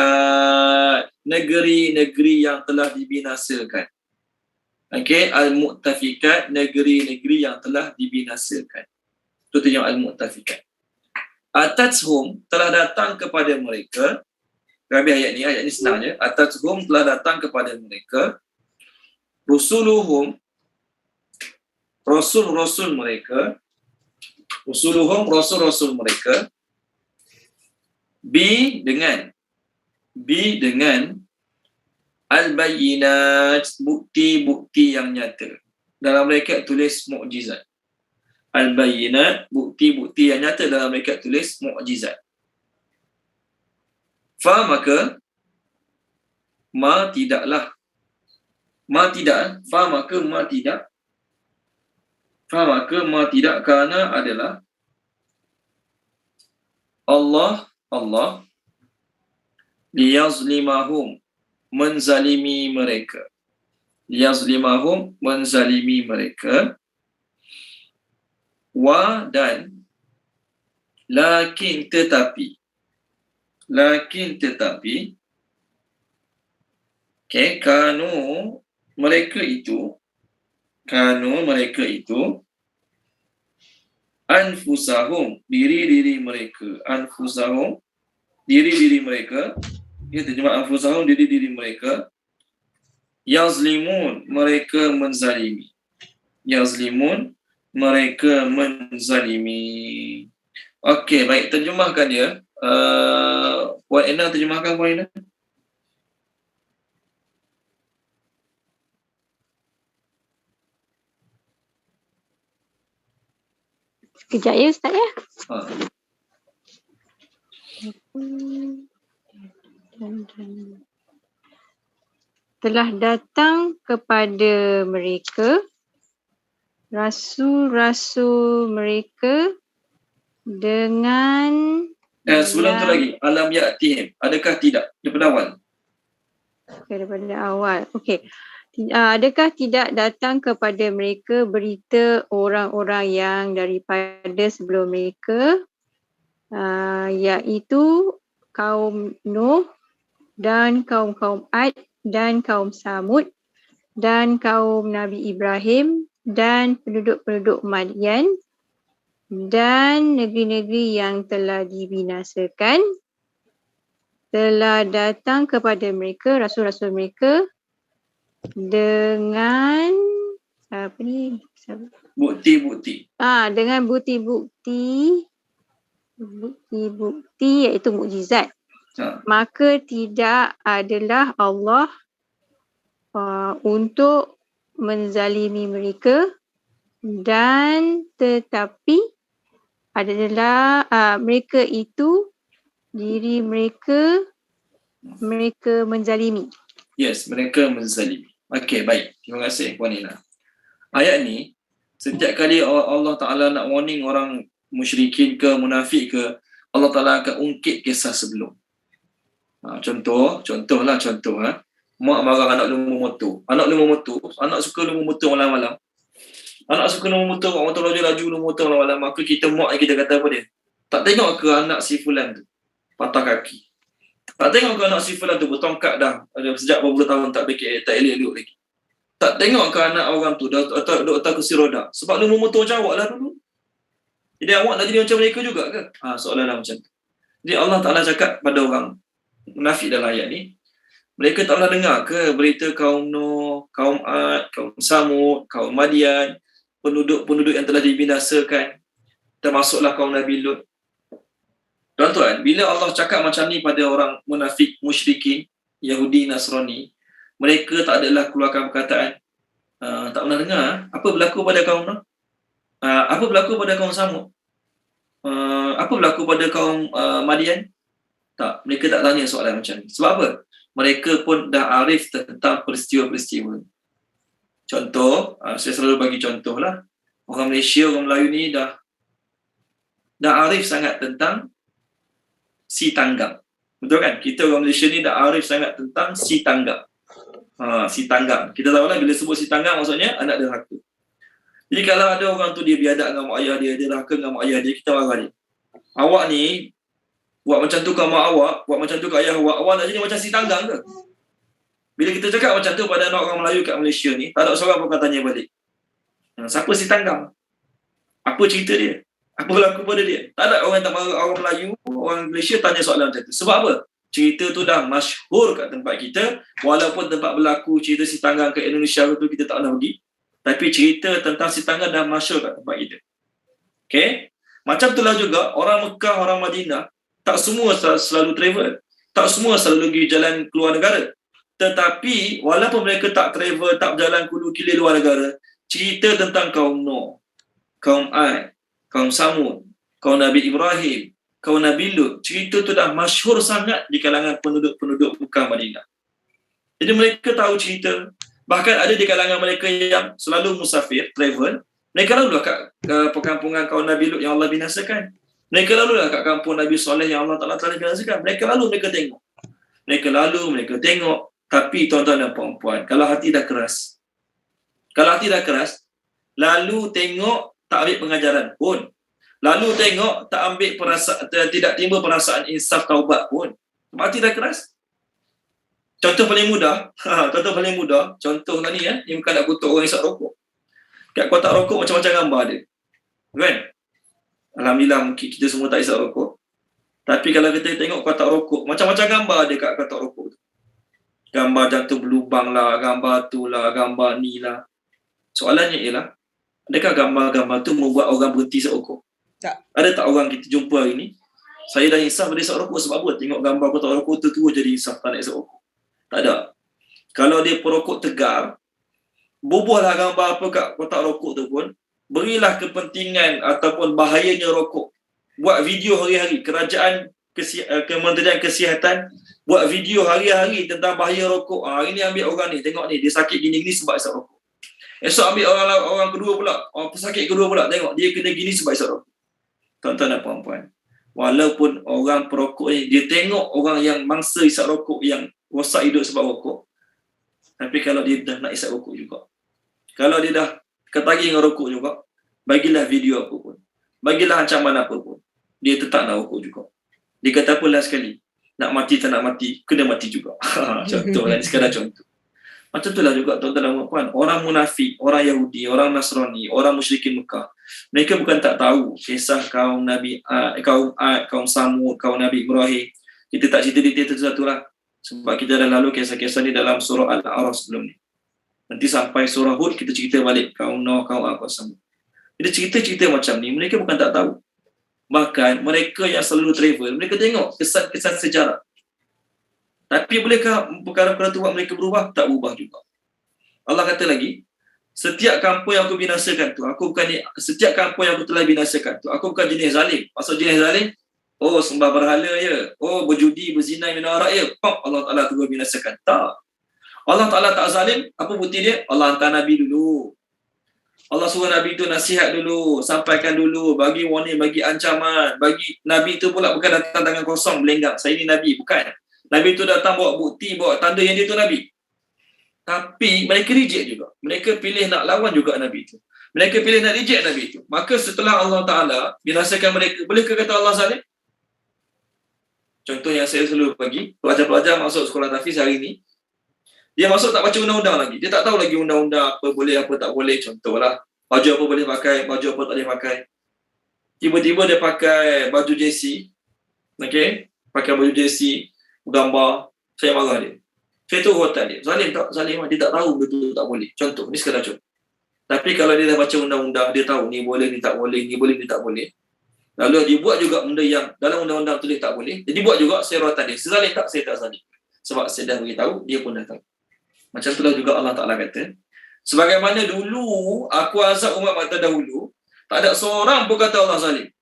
Speaker 1: Negeri-negeri yang telah dibinasakan. Okey, Al-Mu'tafikat, negeri-negeri yang telah dibinasakan. Itu terjemah Al-Mu'tafikat. Atathum telah datang kepada mereka. Rabi ayat ni senangnya. Atathum telah datang kepada mereka. Rusuluhum, rasul-rasul mereka. Rusuluhum, rasul-rasul mereka. Bi dengan Al-Bayyinat, bukti-bukti yang nyata. Dalam mereka tulis mukjizat. Al-Bayyinat, bukti-bukti yang nyata. Dalam mereka tulis mukjizat. Fa maka ma tidaklah. Ma tidak. Fa maka ma tidak. Fa maka ma tidak kerana adalah Allah liyazlimahum, menzalimi mereka. Liyazlimahum, menzalimi mereka. Wa dan lakin tetapi. Okay, kanu mereka itu anfusahum, diri-diri mereka. Anfusahum, diri-diri mereka. Ya, terjemah anfusahum, diri-diri mereka. Yazlimun, mereka menzalimi. Yazlimun, mereka menzalimi. Okey, baik, terjemahkan dia. Puan Ena, terjemahkan Puan Ena.
Speaker 4: Sekejap ya Ustaz ya. Telah datang kepada mereka rasul-rasul mereka dengan
Speaker 1: Sebelum tu lagi, alam ya'tihim, adakah tidak? Daripada awal.
Speaker 4: Daripada awal. Okey. Adakah tidak datang kepada mereka berita orang-orang yang daripada sebelum mereka, iaitu kaum Nuh dan kaum-kaum Ad dan kaum Samud dan kaum Nabi Ibrahim dan penduduk-penduduk Madian dan negeri-negeri yang telah dibinasakan. Telah datang kepada mereka, rasul-rasul mereka dengan
Speaker 1: bukti-bukti.
Speaker 4: Dengan bukti-bukti iaitu mukjizat. Maka tidak adalah Allah untuk menzalimi mereka, dan tetapi adalah mereka itu diri mereka menzalimi.
Speaker 1: Yes, mereka menzalimi. Okey, baik. Terima kasih Puan Ina. Ayat ni Setiap kali Allah Ta'ala nak warning orang musyrikin ke, munafik ke, Allah Ta'ala akan ungkit kisah sebelum. Contoh. Mak marah anak lumur motor. Anak suka lumur motor malam-malam. Anak suka lumur motor, motor laju lumur motor malam-malam. Maka kita mak kita kata apa dia? Tak tengok ke anak si fulan tu patah kaki? Tak tengok ke anak si fulan tu bertongkat dah sejak beberapa tahun tak elok lagi? Tak tengok ke anak orang tu dah atas kursi roda? Sebab lumur motor macam awak lah dulu. Jadi awak nak jadi macam mereka juga ke? Soalan macam tu. Jadi Allah Ta'ala cakap pada orang munafik dalam ayat ni, mereka tak pernah dengar ke berita kaum Nuh, kaum Ad, kaum Samud, kaum Madian, penduduk yang telah dibinasakan, termasuklah kaum Nabi Lut. Tuan-tuan, bila Allah cakap macam ni pada orang munafik, musyrikin, Yahudi, Nasrani, mereka tak adalah keluarkan perkataan, tak pernah dengar apa berlaku pada kaum Nuh, apa berlaku pada kaum Samud, apa berlaku pada kaum Madian. Tak, mereka tak tanya soalan macam ni. Sebab apa? Mereka pun dah arif tentang peristiwa-peristiwa. Contoh, saya selalu bagi contoh lah. Orang Malaysia, orang Melayu ni dah arif sangat tentang si tanggap. Betul kan? Kita orang Malaysia ni dah arif sangat tentang si tanggap. Si tanggap. Kita tahu lah bila sebut si tanggap maksudnya anak derhaka. Jadi kalau ada orang tu dia biadab dengan mak ayah dia derhaka dengan mak ayah dia, kita marah dia. Awak ni buat macam tu ke mak awak, buat macam tu ke ayah awak nak jadi macam si tanggang ke? Bila kita cakap macam tu pada anak orang Melayu kat Malaysia ni, tak ada seorang pun akan tanya balik. Siapa si tanggang? Apa cerita dia? Apa berlaku pada dia? Tak ada orang orang Melayu, orang Malaysia tanya soalan macam tu. Sebab apa? Cerita tu dah masyhur kat tempat kita, walaupun tempat berlaku cerita si tanggang ke Indonesia tu kita tak pernah pergi, tapi cerita tentang si tanggang dah masyhur kat tempat kita. Okay? Macam itulah juga orang Mekah, orang Madinah, tak semua selalu travel. Tak semua selalu pergi jalan keluar negara. Tetapi walaupun mereka tak travel, tak berjalan kulu-kili luar negara, cerita tentang kaum Nuh, kaum Ad, kaum Samud, kaum Nabi Ibrahim, kaum Nabi Lut, cerita tu dah masyhur sangat di kalangan penduduk-penduduk Mekah Madinah. Jadi mereka tahu cerita. Bahkan ada di kalangan mereka yang selalu musafir, travel, mereka lalulah kat perkampungan kaum Nabi Lut yang Allah binasakan. Mereka lalulah kat kampung Nabi Soleh yang Allah Ta'ala telah binasakan. Mereka lalu, mereka tengok. Mereka tengok. Tapi tuan-tuan dan puan-puan, kalau hati dah keras, lalu tengok tak ambil pengajaran pun, lalu tengok tak ambil tidak timbul perasaan insaf taubat pun, hati dah keras. Contoh paling mudah, contoh tadi ni bukan nak kutuk orang isap rokok. Kat kotak rokok macam-macam gambar dia. Kan? Alhamdulillah mungkin kita semua tak isap rokok. Tapi kalau kita tengok kotak rokok, macam-macam gambar dia kat kotak rokok tu. Gambar jantung berlubang lah, gambar tu lah, gambar ni lah. Soalannya ialah, adakah gambar-gambar tu membuat orang berhenti isap rokok?
Speaker 2: Tak.
Speaker 1: Ada tak orang kita jumpa hari ni, saya dah insaf pada isap rokok sebab apa? Tengok gambar kotak rokok tu terus jadi insaf tak nak isap rokok. Tak ada. Kalau dia perokok tegar, bubuhlah gambar apa kat kotak rokok tu pun, berilah kepentingan ataupun bahayanya rokok. Buat video hari-hari. Kementerian Kesihatan buat video hari-hari tentang bahaya rokok. Hari ni ambil orang ni, tengok ni, dia sakit gini-gini sebab isap rokok. Esok ambil orang kedua pula, orang pesakit kedua pula, tengok dia kena gini sebab isap rokok. Tuan-tuan dan puan-puan, walaupun orang perokok ni, dia tengok orang yang mangsa isap rokok yang rosak hidup sebab rokok, tapi kalau dia dah nak isap rokok juga, kalau dia dah ketagih dengan rokok juga, bagilah video apa pun, bagilah ancaman apa pun, dia tetap nak rokok juga. Dia kata apa last sekali, nak mati tak nak mati, kena mati juga. Contoh lah, sekadar contoh. Macam itulah juga tuan-tuan dan puan-puan, orang munafik, orang Yahudi, orang Nasrani, orang musyrikin Mekah, mereka bukan tak tahu kisah kaum Nabi kaum Ad, kaum Samud, kaum Nabi Ibrahim. Kita tak cerita detail satu-satu lah, sebab kita dah lalu kisah-kisah ni dalam surah Al-A'raf sebelum ni. Nanti sampai surah Hud kita cerita balik kaum Nuh, kaum Ad, kaum Samud. Jadi cerita-cerita macam ni mereka bukan tak tahu. Bahkan mereka yang selalu travel, mereka tengok kesan-kesan sejarah. Tapi bolehkah perkara-perkara tu buat mereka berubah? Tak berubah juga. Allah kata lagi, setiap kampung yang aku binasakan tu, setiap kampung yang aku telah binasakan tu, aku bukan jenis zalim. Maksud jenis zalim, oh sembah berhala ya, oh berjudi, berzina, minum arak ya, Allah Ta'ala tu binasakan. Tak. Allah Ta'ala tak zalim, apa bukti dia? Allah hantar Nabi dulu. Allah suruh Nabi tu nasihat dulu, sampaikan dulu, bagi warning, bagi ancaman, bagi Nabi tu pula bukan datang tangan kosong melenggang. Saya ni Nabi, bukan. Nabi tu datang bawa bukti, bawa tanda yang dia tu Nabi. Tapi mereka reject juga. Mereka pilih nak lawan juga Nabi tu. Mereka pilih nak reject Nabi tu. Maka setelah Allah Ta'ala binasakan mereka, bolehkah kata Allah zalim? Contoh yang saya selalu bagi, pelajar-pelajar masuk sekolah tahfiz hari ni, dia masuk tak baca undang-undang lagi. Dia tak tahu lagi undang-undang apa boleh, apa tak boleh. Contohlah, baju apa boleh pakai, baju apa tak boleh pakai. Tiba-tiba dia pakai baju jersey. Okay? Pakai baju jersey, gambar. Saya marah dia. Saya tu hotel dia. Zalim tak? Zalim. Dia tak tahu betul tak boleh. Contoh, ni sekadar contoh. Tapi kalau dia dah baca undang-undang, dia tahu ni boleh, ni tak boleh, ni boleh, ni tak boleh. Lalu dia buat juga benda yang dalam undang-undang tulis tak boleh. Jadi buat juga, saya rotan dia. Sezalim tak? Saya tak zalim. Sebab saya dah beritahu, dia pun dah tahu. Macam itulah juga Allah Ta'ala kata, sebagaimana dulu aku azab umat mata dahulu, tak ada seorang pun kata Allah zalim.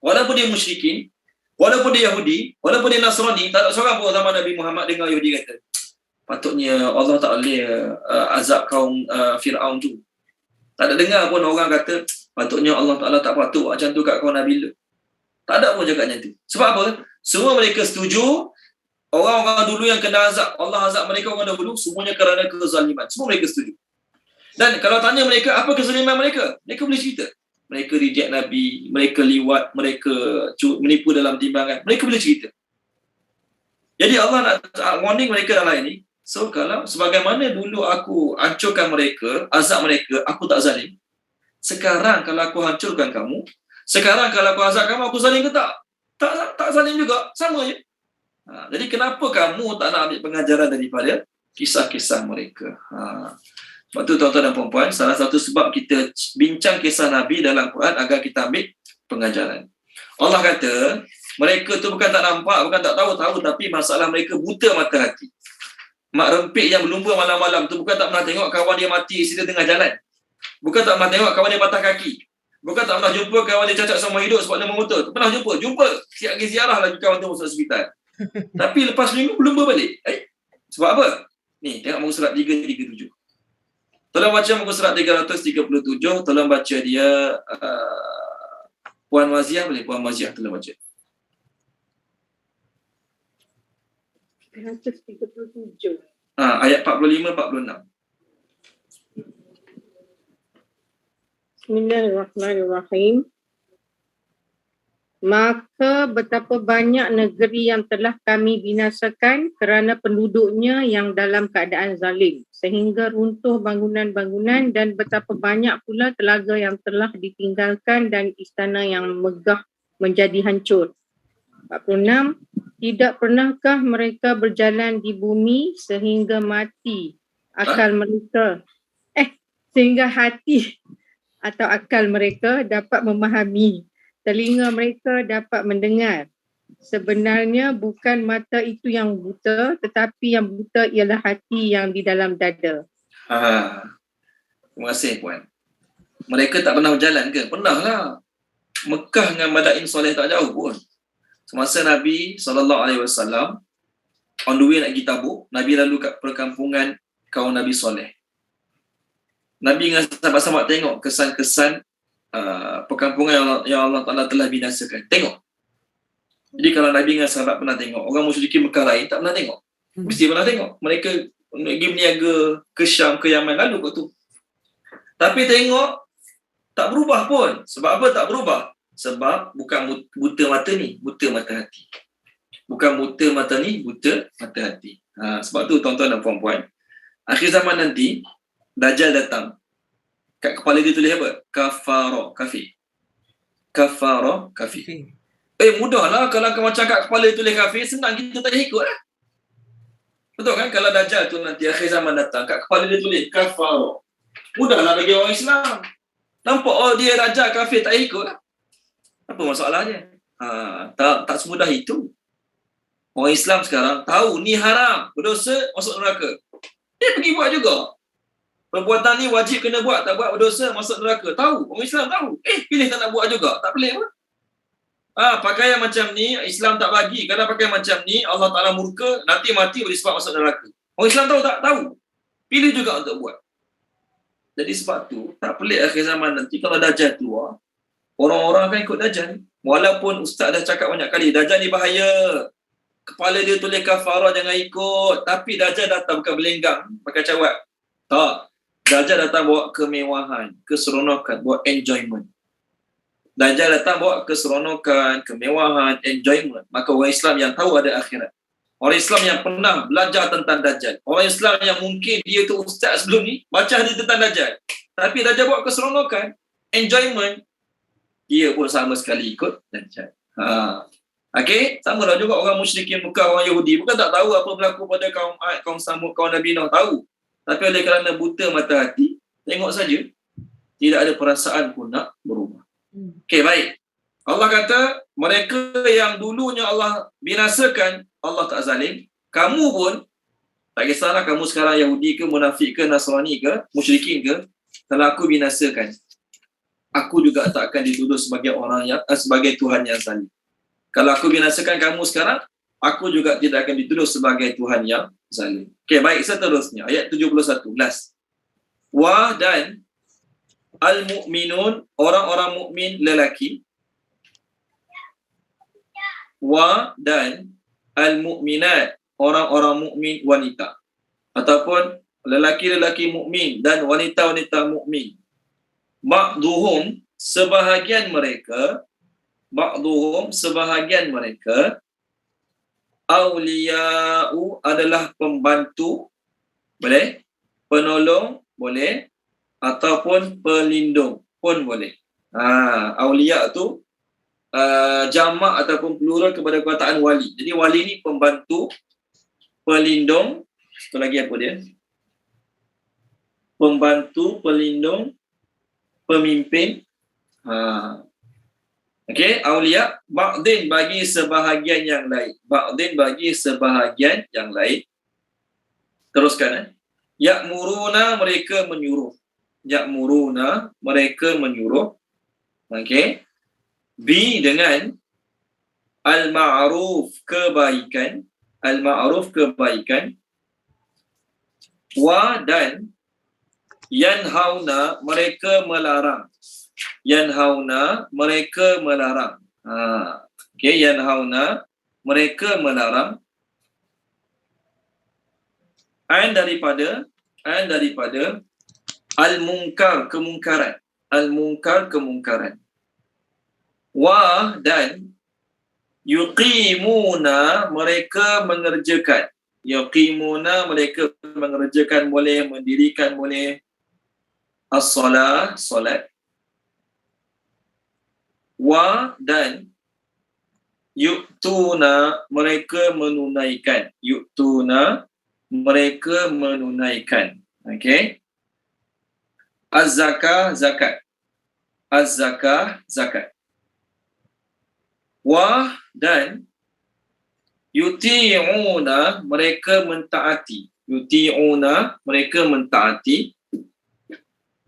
Speaker 1: Walaupun dia musyrikin, walaupun dia Yahudi, walaupun dia Nasrani, tak ada seorang pun zaman Nabi Muhammad dengar Yahudi kata, patutnya Allah tak boleh azab kaum Fir'aun tu. Tak ada dengar pun orang kata, patutnya Allah Ta'ala tak patut macam tu kat kaum Nabi Lut. Tak ada pun cakap macam tu. Sebab apa? Semua mereka setuju, orang-orang dulu yang kena azab, Allah azab mereka orang dahulu, semuanya kerana kezaliman. Semua mereka setuju. Dan kalau tanya mereka, apa kezaliman mereka? Mereka boleh cerita. Mereka reject Nabi, mereka liwat, mereka menipu dalam timbangan. Mereka boleh cerita. Jadi Allah nak warning mereka dalam ini. So, kalau sebagaimana dulu aku hancurkan mereka, azab mereka, aku tak zalim. Sekarang kalau aku hancurkan kamu, sekarang kalau aku azab kamu, aku zalim ke tak? Tak zalim juga. Sama je. Jadi kenapa kamu tak nak ambil pengajaran daripada kisah-kisah mereka? Sebab tu tuan-tuan dan puan-puan, salah satu sebab kita bincang kisah Nabi dalam Quran agar kita ambil pengajaran. Allah kata, mereka tu bukan tak nampak, bukan tak tahu, tapi masalah mereka buta mata hati. Mak rempit yang berlumba malam-malam tu bukan tak pernah tengok kawan dia mati sida tengah jalan. Bukan tak pernah tengok kawan dia patah kaki. Bukan tak pernah jumpa kawan dia cacat seumur hidup sebab dia memotor. Pernah jumpa. Siap pergi ziarah lagi kawan tu masuk hospital. Tapi lepas minggu belum berbalik. Sebab apa? Ni, tengok muka surat 337. Tolong baca muka surat 337. Tolong baca dia Puan Maziah boleh? Puan Maziah tolong baca.
Speaker 3: 337.
Speaker 1: Ayat 45-46.
Speaker 3: Bismillahirrahmanirrahim. Maka betapa banyak negeri yang telah kami binasakan kerana penduduknya yang dalam keadaan zalim, sehingga runtuh bangunan-bangunan, dan betapa banyak pula telaga yang telah ditinggalkan dan istana yang megah menjadi hancur. 46. Tidak pernahkah mereka berjalan di bumi sehingga mati akal mereka, sehingga hati atau akal mereka dapat memahami, telinga mereka dapat mendengar. Sebenarnya bukan mata itu yang buta, tetapi yang buta ialah hati yang di dalam dada.
Speaker 1: Terima kasih Puan. Mereka tak pernah berjalan ke? Pernah lah. Mekah dengan Madain Soleh tak jauh pun. Semasa Nabi SAW on the way nak pergi Tabuk, Nabi lalu kat perkampungan kaum Nabi Soleh. Nabi dengan sahabat-sahabat tengok kesan-kesan perkampungan yang Allah Ta'ala telah binasakan. Tengok. Jadi kalau Nabi dengan sahabat pernah tengok, orang musyrikin Mekah lain tak pernah tengok. Mesti pernah tengok. Mereka pergi berniaga ke Syam, ke Yaman, lalu kot tu. Tapi tengok, tak berubah pun. Sebab apa tak berubah? Sebab bukan buta mata ni, buta mata hati. Bukan buta mata ni, buta mata hati. Sebab tu tuan-tuan dan puan-puan, akhir zaman nanti, Dajjal datang. Kat kepala dia tulis apa? Kafara, kafir. Kafara, kafir. Mudahlah kalau macam kat kepala dia tulis kafir, senang kita tak ikut lah. Betul kan? Kalau Dajjal tu nanti akhir zaman datang, kat kepala dia tulis kafara. Mudahlah bagi orang Islam. Nampak dia Dajjal kafir, tak ikut lah. Apa masalahnya? Tak semudah itu. Orang Islam sekarang tahu ni haram, berdosa, masuk neraka. Dia pergi buat juga. Perbuatan ni wajib kena buat, tak buat berdosa, masuk neraka. Tahu, orang Islam tahu. Pilih tak nak buat juga, tak pelik pun. Pakaian macam ni, Islam tak bagi. Kalau pakai macam ni, Allah Ta'ala murka, nanti mati boleh sebab masuk neraka. Orang Islam tahu tak? Tahu. Pilih juga untuk buat. Jadi sebab tu, tak pelik akhir zaman nanti kalau Dajjal keluar, orang-orang akan ikut Dajjal. Walaupun Ustaz dah cakap banyak kali, Dajjal ni bahaya. Kepala dia tulis kafarah, jangan ikut. Tapi Dajjal datang bukan berlenggang, pakai cawat. Tak. Dajjal datang bawa kemewahan, keseronokan, bawa enjoyment. Dajjal datang bawa keseronokan, kemewahan, enjoyment. Maka orang Islam yang tahu ada akhirat. Orang Islam yang pernah belajar tentang Dajjal. Orang Islam yang mungkin dia tu ustaz sebelum ni, baca hadis tentang Dajjal. Tapi Dajjal bawa keseronokan, enjoyment. Dia pun sama sekali ikut Dajjal. Okey, sama lah juga orang musyrikin Mekah, orang Yahudi. Bukan tak tahu apa berlaku pada kaum Ad, kaum Samud, kaum Nabi Nuh. Tahu. Tapi oleh kerana buta mata hati, tengok saja. Tidak ada perasaan pun nak berubah. Okey, baik. Allah kata, mereka yang dulunya Allah binasakan, Allah tak zalim. Kamu pun, tak kisahlah kamu sekarang Yahudi ke, munafik ke, Nasrani ke, musyrikin ke, kalau aku binasakan, aku juga tak akan dituduh sebagai orang yang sebagai Tuhan yang zalim. Kalau aku binasakan kamu sekarang, aku juga tidak akan dituduh sebagai Tuhan yang zalim. Okey, baik, seterusnya ayat 71. Wa dan al-mu'minun, orang-orang mukmin lelaki. Wa dan al-mu'minat, orang-orang mukmin wanita. Ataupun lelaki-lelaki mukmin dan wanita-wanita mukmin. Ba'duhum, sebahagian mereka, awliya'u adalah pembantu, boleh, penolong, boleh, ataupun pelindung pun boleh. Awliya' tu jamak ataupun plural kepada perkataan wali. Jadi wali ni pembantu, pelindung, satu lagi apa dia? Pembantu, pelindung, pemimpin. Okey, awliya ba'din bagi sebahagian yang lain. Ba'din bagi sebahagian yang lain. Teruskan. Ya'muruna, mereka menyuruh. Ya'muruna, mereka menyuruh. Okey. Bi dengan al-ma'ruf, kebaikan. Al-ma'ruf, kebaikan. Wa dan yanhauna, mereka melarang. Yanhauna, mereka melarang. Okey, yanhauna, mereka melarang. An daripada al-munkar, kemungkaran. Al-munkar, kemungkaran. Wa dan yuqimuna, mereka mengerjakan. Yuqimuna, mereka mengerjakan, boleh mendirikan, boleh as-salah, solat. Wa dan yu'tuna, mereka menunaikan. Yu'tuna, mereka menunaikan. Okey. Az-zakah, zakat. Az-zakah, zakat. Wa dan yuti'una, mereka mentaati. Yuti'una, mereka mentaati.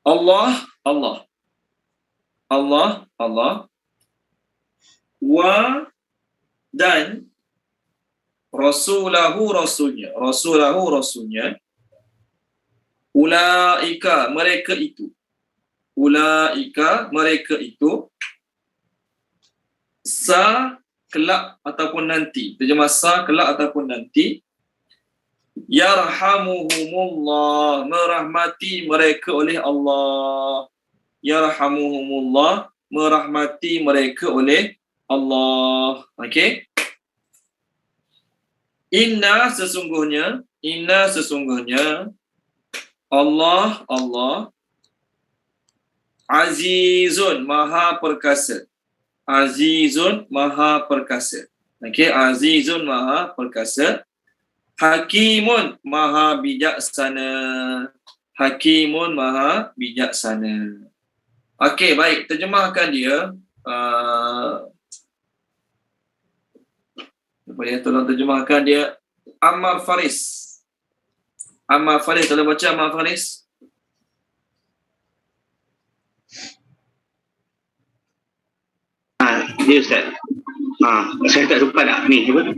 Speaker 1: Allah, Allah. Allah, Allah. Wa dan rasulahu, rasulnya. Rasulahu, rasulnya. Ulaika, mereka itu. Ulaika, mereka itu. Sa, kelak ataupun nanti. Terjemah sa, kelak ataupun nanti. Yarhamuhumullah, merahmati mereka oleh Allah. Yarhamuhumullah, merahmati mereka oleh Allah. Okey. Inna sesungguhnya Allah azizun, maha perkasa. Azizun, maha perkasa. Okey, azizun, maha perkasa. Hakimun, maha bijaksana. Hakimun, maha bijaksana. Okey, baik, terjemahkan dia. Tolong terjemahkan dia. Ammar Faris. Ammar Faris, tolong baca Ammar Faris.
Speaker 5: Dia Ustaz. Saya tak lupa tak ni apa?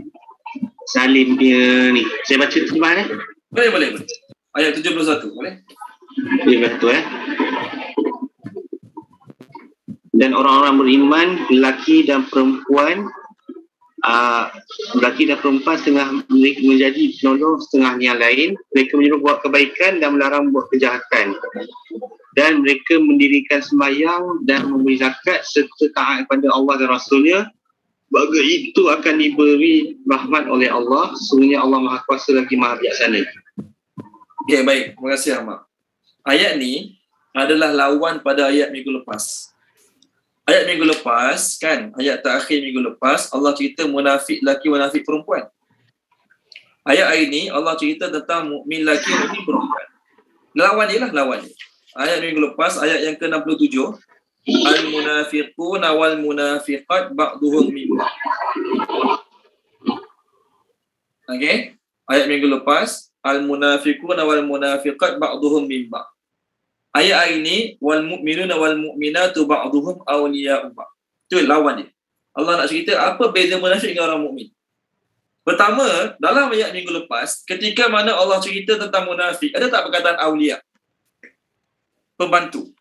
Speaker 5: Salim dia ni. Saya baca terjemahan
Speaker 1: Boleh. Ayat 71, boleh?
Speaker 5: Dia kata dan orang-orang beriman, lelaki dan perempuan setengah menjadi penolong setengah yang lain. Mereka menyuruh buat kebaikan dan melarang buat kejahatan, dan mereka mendirikan sembahyang dan memberi zakat serta taat kepada Allah dan Rasulnya. Baga itu akan diberi rahmat oleh Allah. Sungguhnya Allah Maha Kuasa lagi Maha Bijaksana.
Speaker 1: Okay, baik. Terima kasih Ahmad. Ayat ni adalah lawan pada ayat minggu lepas. Ayat minggu lepas kan, ayat terakhir minggu lepas Allah cerita munafik lelaki, munafik perempuan. Ayat hari ni Allah cerita tentang mukmin lelaki, mukmin perempuan. Lawan dia lah, lawan dia. Ayat minggu lepas, ayat yang ke-67, al-munafiquna wal munafiqat ba'duhum min ba'd. Okey, ayat minggu lepas, al-munafiquna wal munafiqat ba'duhum min ba'd. Ayat hari ni, wal mu'minuna wal mu'minatu ba'duhum awliya'u ba'd. Itu lawan dia. Allah nak cerita apa beza munafik dengan orang mukmin. Pertama, dalam ayat minggu lepas, ketika mana Allah cerita tentang munafik, ada tak perkataan awliya? Pembantu.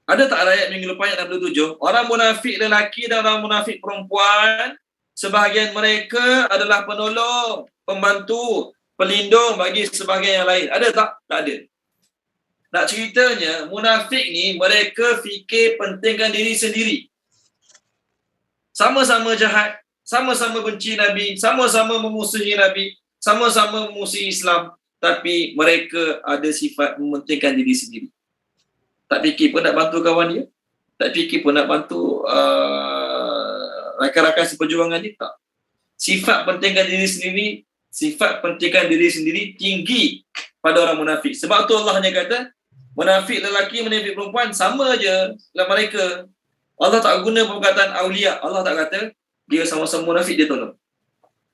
Speaker 1: Ada tak ayat minggu lepas ayat 67? Orang munafik lelaki dan orang munafik perempuan, sebahagian mereka adalah penolong, pembantu, pelindung bagi sebahagian yang lain. Ada tak? Tak ada. Nak ceritanya, munafik ni mereka fikir pentingkan diri sendiri. Sama-sama jahat, sama-sama benci Nabi, sama-sama memusuhi Nabi, sama-sama memusuhi Islam, tapi mereka ada sifat mementingkan diri sendiri. Tak fikir pun nak bantu kawan dia, tak fikir pun nak bantu rakan-rakan seperjuangan dia, tak. Sifat pentingkan diri sendiri, sifat pentingkan diri sendiri tinggi pada orang munafik. Sebab tu Allah hanya kata, munafik lelaki, munafik perempuan sama je lah mereka. Allah tak guna perkataan awliya. Allah tak kata dia sama-sama munafik dia tolong.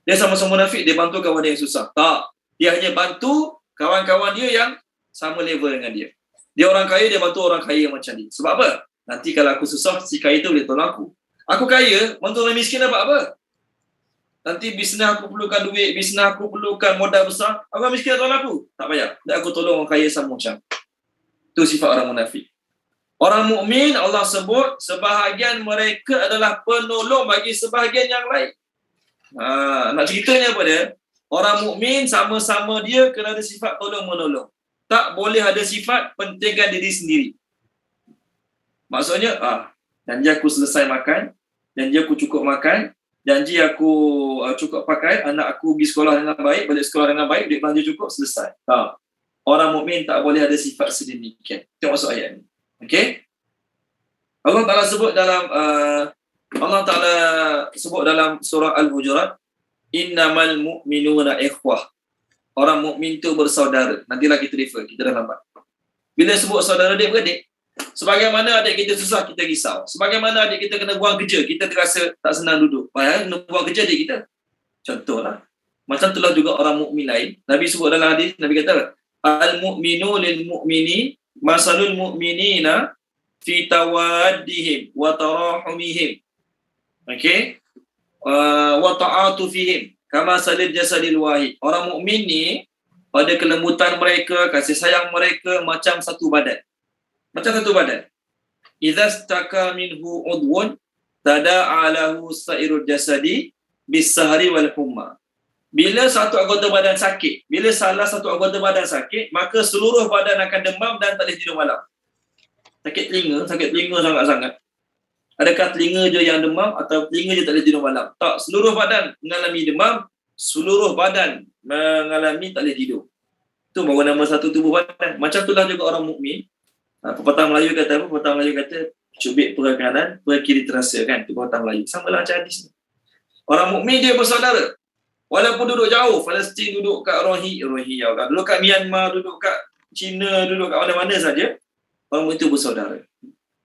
Speaker 1: Dia sama-sama munafik dia bantu kawan dia yang susah. Tak. Dia hanya bantu kawan-kawan dia yang sama level dengan dia. Dia orang kaya, dia bantu orang kaya yang macam dia. Sebab apa? Nanti kalau aku susah, si kaya tu boleh tolong aku. Aku kaya, bantu orang miskin dapat apa? Nanti bisnes aku perlukan duit, bisnes aku perlukan modal besar, orang miskin tolong aku. Tak payah. Dan aku tolong orang kaya sama macam. Itu sifat orang munafik. Orang mukmin Allah sebut sebahagian mereka adalah penolong bagi sebahagian yang lain. Nak ceritanya apa dia? Orang mukmin sama-sama dia kena ada sifat tolong-menolong. Tak boleh ada sifat pentingkan diri sendiri. Maksudnya, janji aku selesai makan, janji aku cukup makan, janji aku cukup pakai, anak aku pergi sekolah dengan baik, balik sekolah dengan baik, duit belanja cukup, selesai. Tak. Orang mukmin tak boleh ada sifat sedemikian. Itu maksud ayat ni. Okey? Allah Ta'ala sebut dalam surah Al-Hujurat, innamal mu'minuna ikhwah. Orang mukmin tu bersaudara. Nantilah kita refer, kita dah lambat. Bila sebut saudara adik-beradik, sebagaimana adik kita susah, kita risau. Sebagaimana adik kita kena buang kerja, kita terasa tak senang duduk. Padahal kena buang kerja adik kita. Contohlah. Macam itulah juga orang mukmin lain. Nabi sebut dalam hadis, Nabi kata, al-mu'minu lil-mu'mini masalul mu'minina fi tawaddihim wa tarahumihim. Okey? Wa ta'atu fihim kama salil jasadil wahid. Orang mukmin ni pada kelembutan mereka, kasih sayang mereka macam satu badan. Macam satu badan. Idza staka minhu udwun tada'a lahu sa'irul jasadi bis-sahri wal humma. Bila satu anggota badan sakit, bila salah satu anggota badan sakit, maka seluruh badan akan demam dan tak boleh tidur malam. Sakit telinga sangat-sangat. Adakah telinga je yang demam atau telinga je tak boleh tidur malam? Tak, seluruh badan mengalami demam, seluruh badan mengalami tak boleh tidur. Itu baru nama satu tubuh badan. Macam itulah juga orang mukmin. Pepatah Melayu kata apa? Pepatah Melayu kata cubit perah kanan, perah kiri terasa, kan? Itu pepatah Melayu. Sama lah macam hadis ni. Orang mukmin dia bersaudara. Walaupun duduk jauh, Palestin duduk kat Rohingya, duduk kat Myanmar, duduk kat China, duduk kat mana-mana saja, orang itu bersaudara.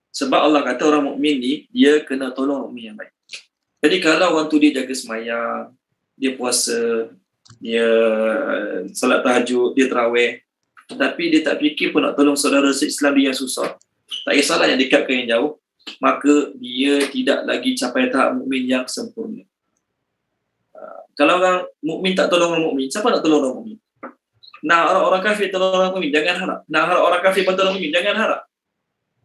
Speaker 1: Sebab Allah kata orang mukmin ni, dia kena tolong mukmin yang baik. Jadi kalau orang tu dia jaga semayang, dia puasa, dia salat tahajud, dia tarawih, tapi dia tak fikir pun nak tolong saudara se-Islam dia yang susah, tak kisahlah yang dekat ke yang jauh, maka dia tidak lagi capai tahap mukmin yang sempurna. Kalau orang mukmin tak tolong orang mukmin, siapa nak tolong orang mukmin? Nak harap orang kafir tolong orang mukmin, jangan harap. Nak harap orang kafir bantu orang mukmin, jangan harap.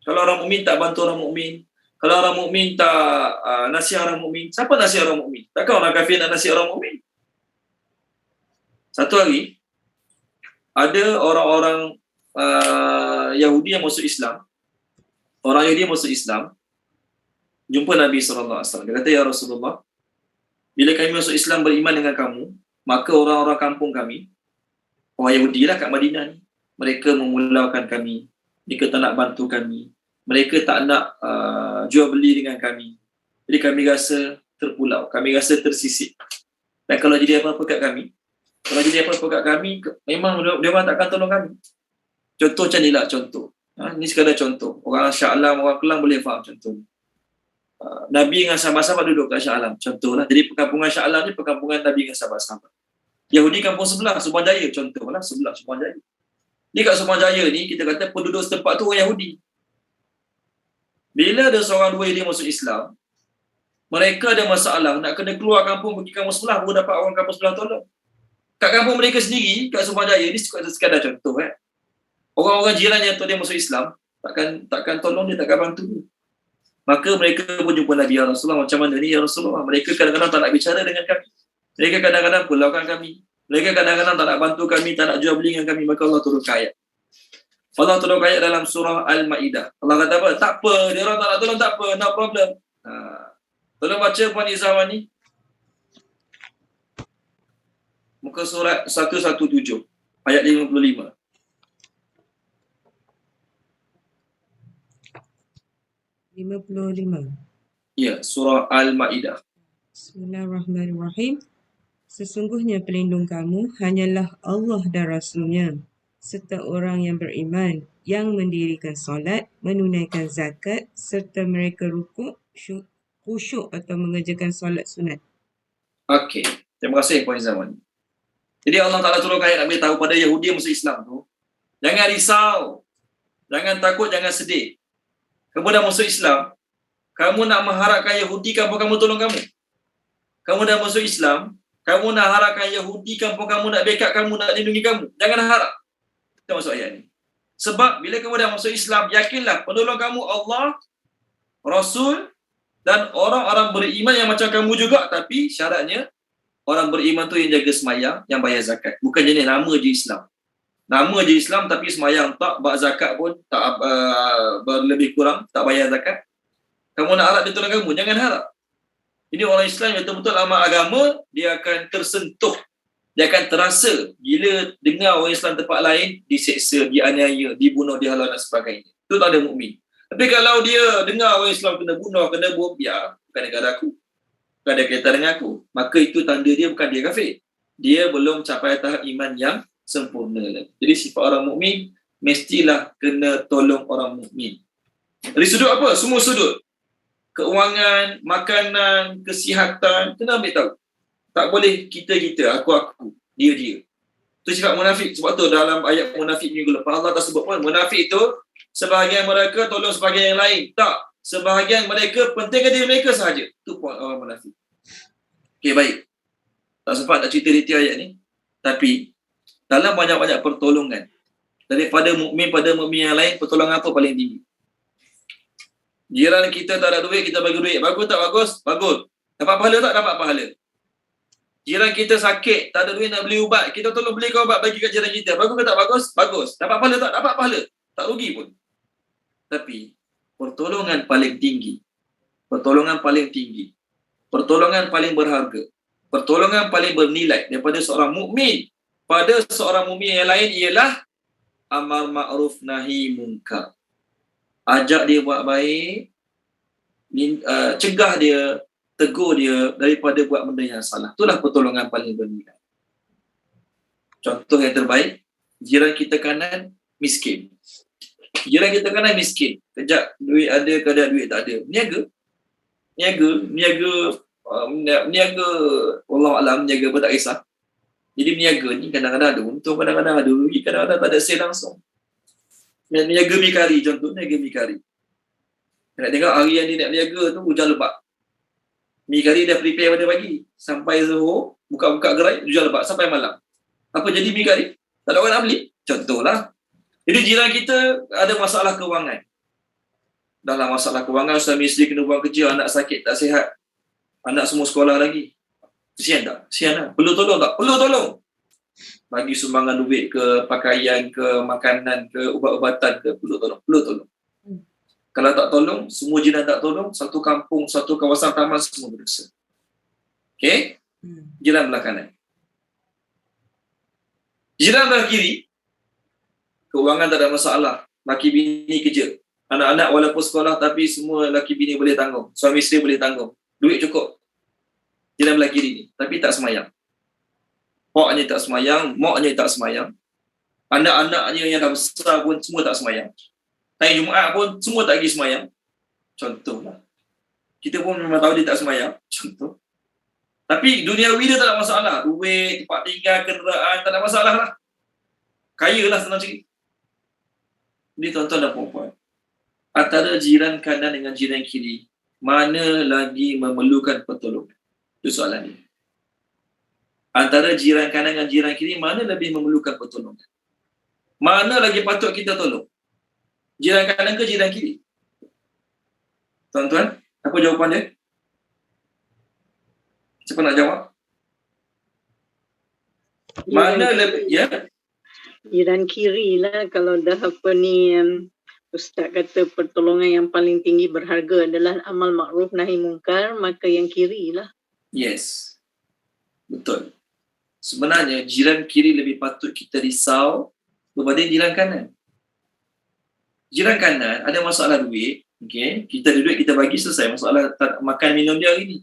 Speaker 1: Kalau orang mukmin tak bantu orang mukmin, kalau orang mukmin tak nasihat orang mukmin, siapa nasihat orang mukmin? Takkan orang kafir nak nasihat orang mukmin? Satu hari ada orang-orang Yahudi yang masuk Islam. Orang Yahudi yang masuk Islam jumpa Nabi SAW. Dia kata, ya Rasulullah, bila kami masuk Islam beriman dengan kamu, maka orang-orang kampung kami, orang Yahudi lah kat Madinah ni, mereka memulaukan kami, mereka tak nak bantu kami, mereka tak nak jual beli dengan kami. Jadi kami rasa terpulau, kami rasa tersisip. Dan kalau jadi apa-apa kat kami, memang dia orang takkan tolong kami. Contoh macam ni lah, contoh. Ni sekadar contoh. Orang Shah Alam, orang Kelang boleh faham contoh ni. Nabi dengan sahabat-sahabat duduk kat Shah Alam. Contohlah. Jadi perkampungan Shah Alam ni perkampungan Nabi dengan sahabat-sahabat. Yahudi kampung sebelah, Subang Jaya. Contohlah, sebelah Subang Jaya. Di kat Subang Jaya ni, kita kata penduduk setempat tu orang Yahudi. Bila ada seorang dua dia masuk Islam, mereka ada masalah, nak kena keluar kampung pergi kampung sebelah, baru dapat orang kampung sebelah tolong. Kat kampung mereka sendiri, kat Subang Jaya ni sekadar contoh. Orang-orang jiran yang dia masuk Islam, takkan tolong dia, takkan bantu dia. Maka mereka pun jumpa Nabi, ya Rasulullah, macam mana ni ya Rasulullah? Mereka kadang-kadang tak nak bicara dengan kami. Mereka kadang-kadang pulaukan kami. Mereka kadang-kadang tak nak bantu kami, tak nak jual beli dengan kami. Maka Allah turunkan ayat. Allah turunkan ayat dalam surah Al-Ma'idah. Allah kata apa? Tak apa, dia orang tak nak tolong, tak apa, no problem. Tolong baca Puan Izzahwan ni. Muka surat 117, ayat 55. Ya, surah Al-Ma'idah.
Speaker 2: Bismillahirrahmanirrahim. Sesungguhnya pelindung kamu hanyalah Allah dan Rasulnya, serta orang yang beriman, yang mendirikan solat, menunaikan zakat, serta mereka rukuk, khusyuk atau mengerjakan solat sunat.
Speaker 1: Okey, terima kasih Puan Izzahwan. Jadi Allah Ta'ala turunkan ayat nak beritahu pada Yahudi yang masuk Islam tu, jangan risau, jangan takut, jangan sedih. Kamu dah masuk Islam, kamu nak mengharapkan Yahudi kampung kamu tolong kamu. Kamu dah masuk Islam, kamu nak harapkan Yahudi kampung kamu nak backup kamu, nak lindungi kamu. Jangan harap. Kita masuk ayat ni. Sebab bila kamu dah masuk Islam, yakinlah penolong kamu Allah, Rasul dan orang-orang beriman yang macam kamu juga, tapi syaratnya orang beriman tu yang jaga semayang, yang bayar zakat. Bukan jenis nama je Islam. Nama je Islam tapi semayang tak, bak zakat pun tak berlebih kurang, tak bayar zakat. Kamu nak harap dia tolong kamu, jangan harap. Ini orang Islam yang betul-betul amal agama, dia akan tersentuh, dia akan terasa bila dengar orang Islam tempat lain diseksa, dianiaya, dibunuh, dihalau dan sebagainya. Itu tak ada mukmin. Tapi kalau dia dengar orang Islam kena bunuh, kena bom, ya, bukan negara aku, bukan ada kaitan dengan aku, maka itu tanda dia bukan dia kafir. Dia belum capai tahap iman yang sempurna lagi. Jadi sifat orang mukmin mestilah kena tolong orang mukmin. Dari sudut apa? Semua sudut. Keuangan, makanan, kesihatan, kena ambil tahu. Tak boleh kita, aku, dia. Itu sifat munafik. Sebab tu dalam ayat munafik minggu lepas Allah tak sebut pun, munafik itu sebahagian mereka tolong sebahagian yang lain. Tak. Sebahagian mereka pentingkan diri mereka sahaja. Itu pun orang munafik. Okey, baik. Tak sempat nak cerita detail ayat ni. Tapi dalam banyak-banyak pertolongan daripada mukmin pada mukmin yang lain, pertolongan apa paling tinggi? Jiran kita tak ada duit, kita bagi duit. Bagus tak bagus? Bagus. Dapat pahala tak? Dapat pahala. Jiran kita sakit, tak ada duit nak beli ubat, kita tolong belikan ubat bagi kat jiran kita. Bagus ke tak bagus? Bagus. Dapat pahala tak? Dapat pahala. Tak rugi pun. Tapi pertolongan paling tinggi, pertolongan paling berharga, pertolongan paling bernilai daripada seorang mukmin pada seorang mukmin yang lain ialah amar ma'ruf nahi munkar. Ajak dia buat baik, cegah dia, tegur dia daripada buat benda yang salah. Itulah pertolongan paling bernilai. Contoh yang terbaik, jiran kita kanan miskin. Jiran kita kanan miskin. Kejap duit ada, kadang duit tak ada. Niaga. Allah Alam, niaga pun tak kisah. Jadi niaga ni kadang-kadang ada untung, kadang-kadang ada rugi, kadang-kadang tak ada sale langsung. Niaga mikari, contoh niaga mikari. Nak tengok hari yang dia nak niaga tu hujan lebat. Mikari dah prepare pada pagi. Sampai Zuhur, buka-buka gerai, hujan lebat sampai malam. Apa jadi mikari? Tak ada orang nak beli. Contohlah. Jadi jiran kita ada masalah kewangan. Dalam masalah kewangan, suami isteri kena buang kerja, anak sakit tak sihat, anak semua sekolah lagi. Kesian tak? Kesian lah. Perlu tolong tak? Perlu tolong. Bagi sumbangan duit ke, pakaian ke, makanan ke, ubat-ubatan ke, perlu tolong. Perlu tolong. Kalau tak tolong, semua jiran tak tolong, satu kampung, satu kawasan taman semua berdosa. Okey? Jiran belah kanan. Jiran belah kiri, keuangan tak ada masalah. Laki bini kerja. Anak-anak walaupun sekolah tapi semua laki bini boleh tanggung. Suami isteri boleh tanggung. Duit cukup. Jiran belah kiri ni. Tapi tak semayang. Poknya tak semayang, moknya tak semayang. Anak-anaknya yang dah besar pun semua tak semayang. Hari Jumaat pun semua tak pergi semayang. Contohlah. Kita pun memang tahu dia tak semayang. Contoh. Tapi duniawi dia tak ada masalah. Duit, tempat tinggal, kenderaan, tak ada masalah lah. Kaya lah senang cerita. Jadi tuan-tuan dan puan-puan, antara jiran kanan dengan jiran kiri, mana lagi memerlukan pertolongan? Itu soalan dia. Antara jiran kanan dengan jiran kiri, mana lebih memerlukan pertolongan? Mana lagi patut kita tolong? Jiran kanan ke jiran kiri? Tuan-tuan, apa jawapan dia? Siapa nak jawab? Mana lebih, ya?
Speaker 3: Jiran kiri lah kalau dah apa ni Ustaz kata pertolongan yang paling tinggi berharga adalah amal makruf nahi mungkar, maka yang kiri lah.
Speaker 1: Yes. Betul. Sebenarnya jiran kiri lebih patut kita risau berbanding jiran kanan. Jiran kanan ada masalah duit, okey, kita ada duit kita bagi selesai masalah makan minum dia hari ni.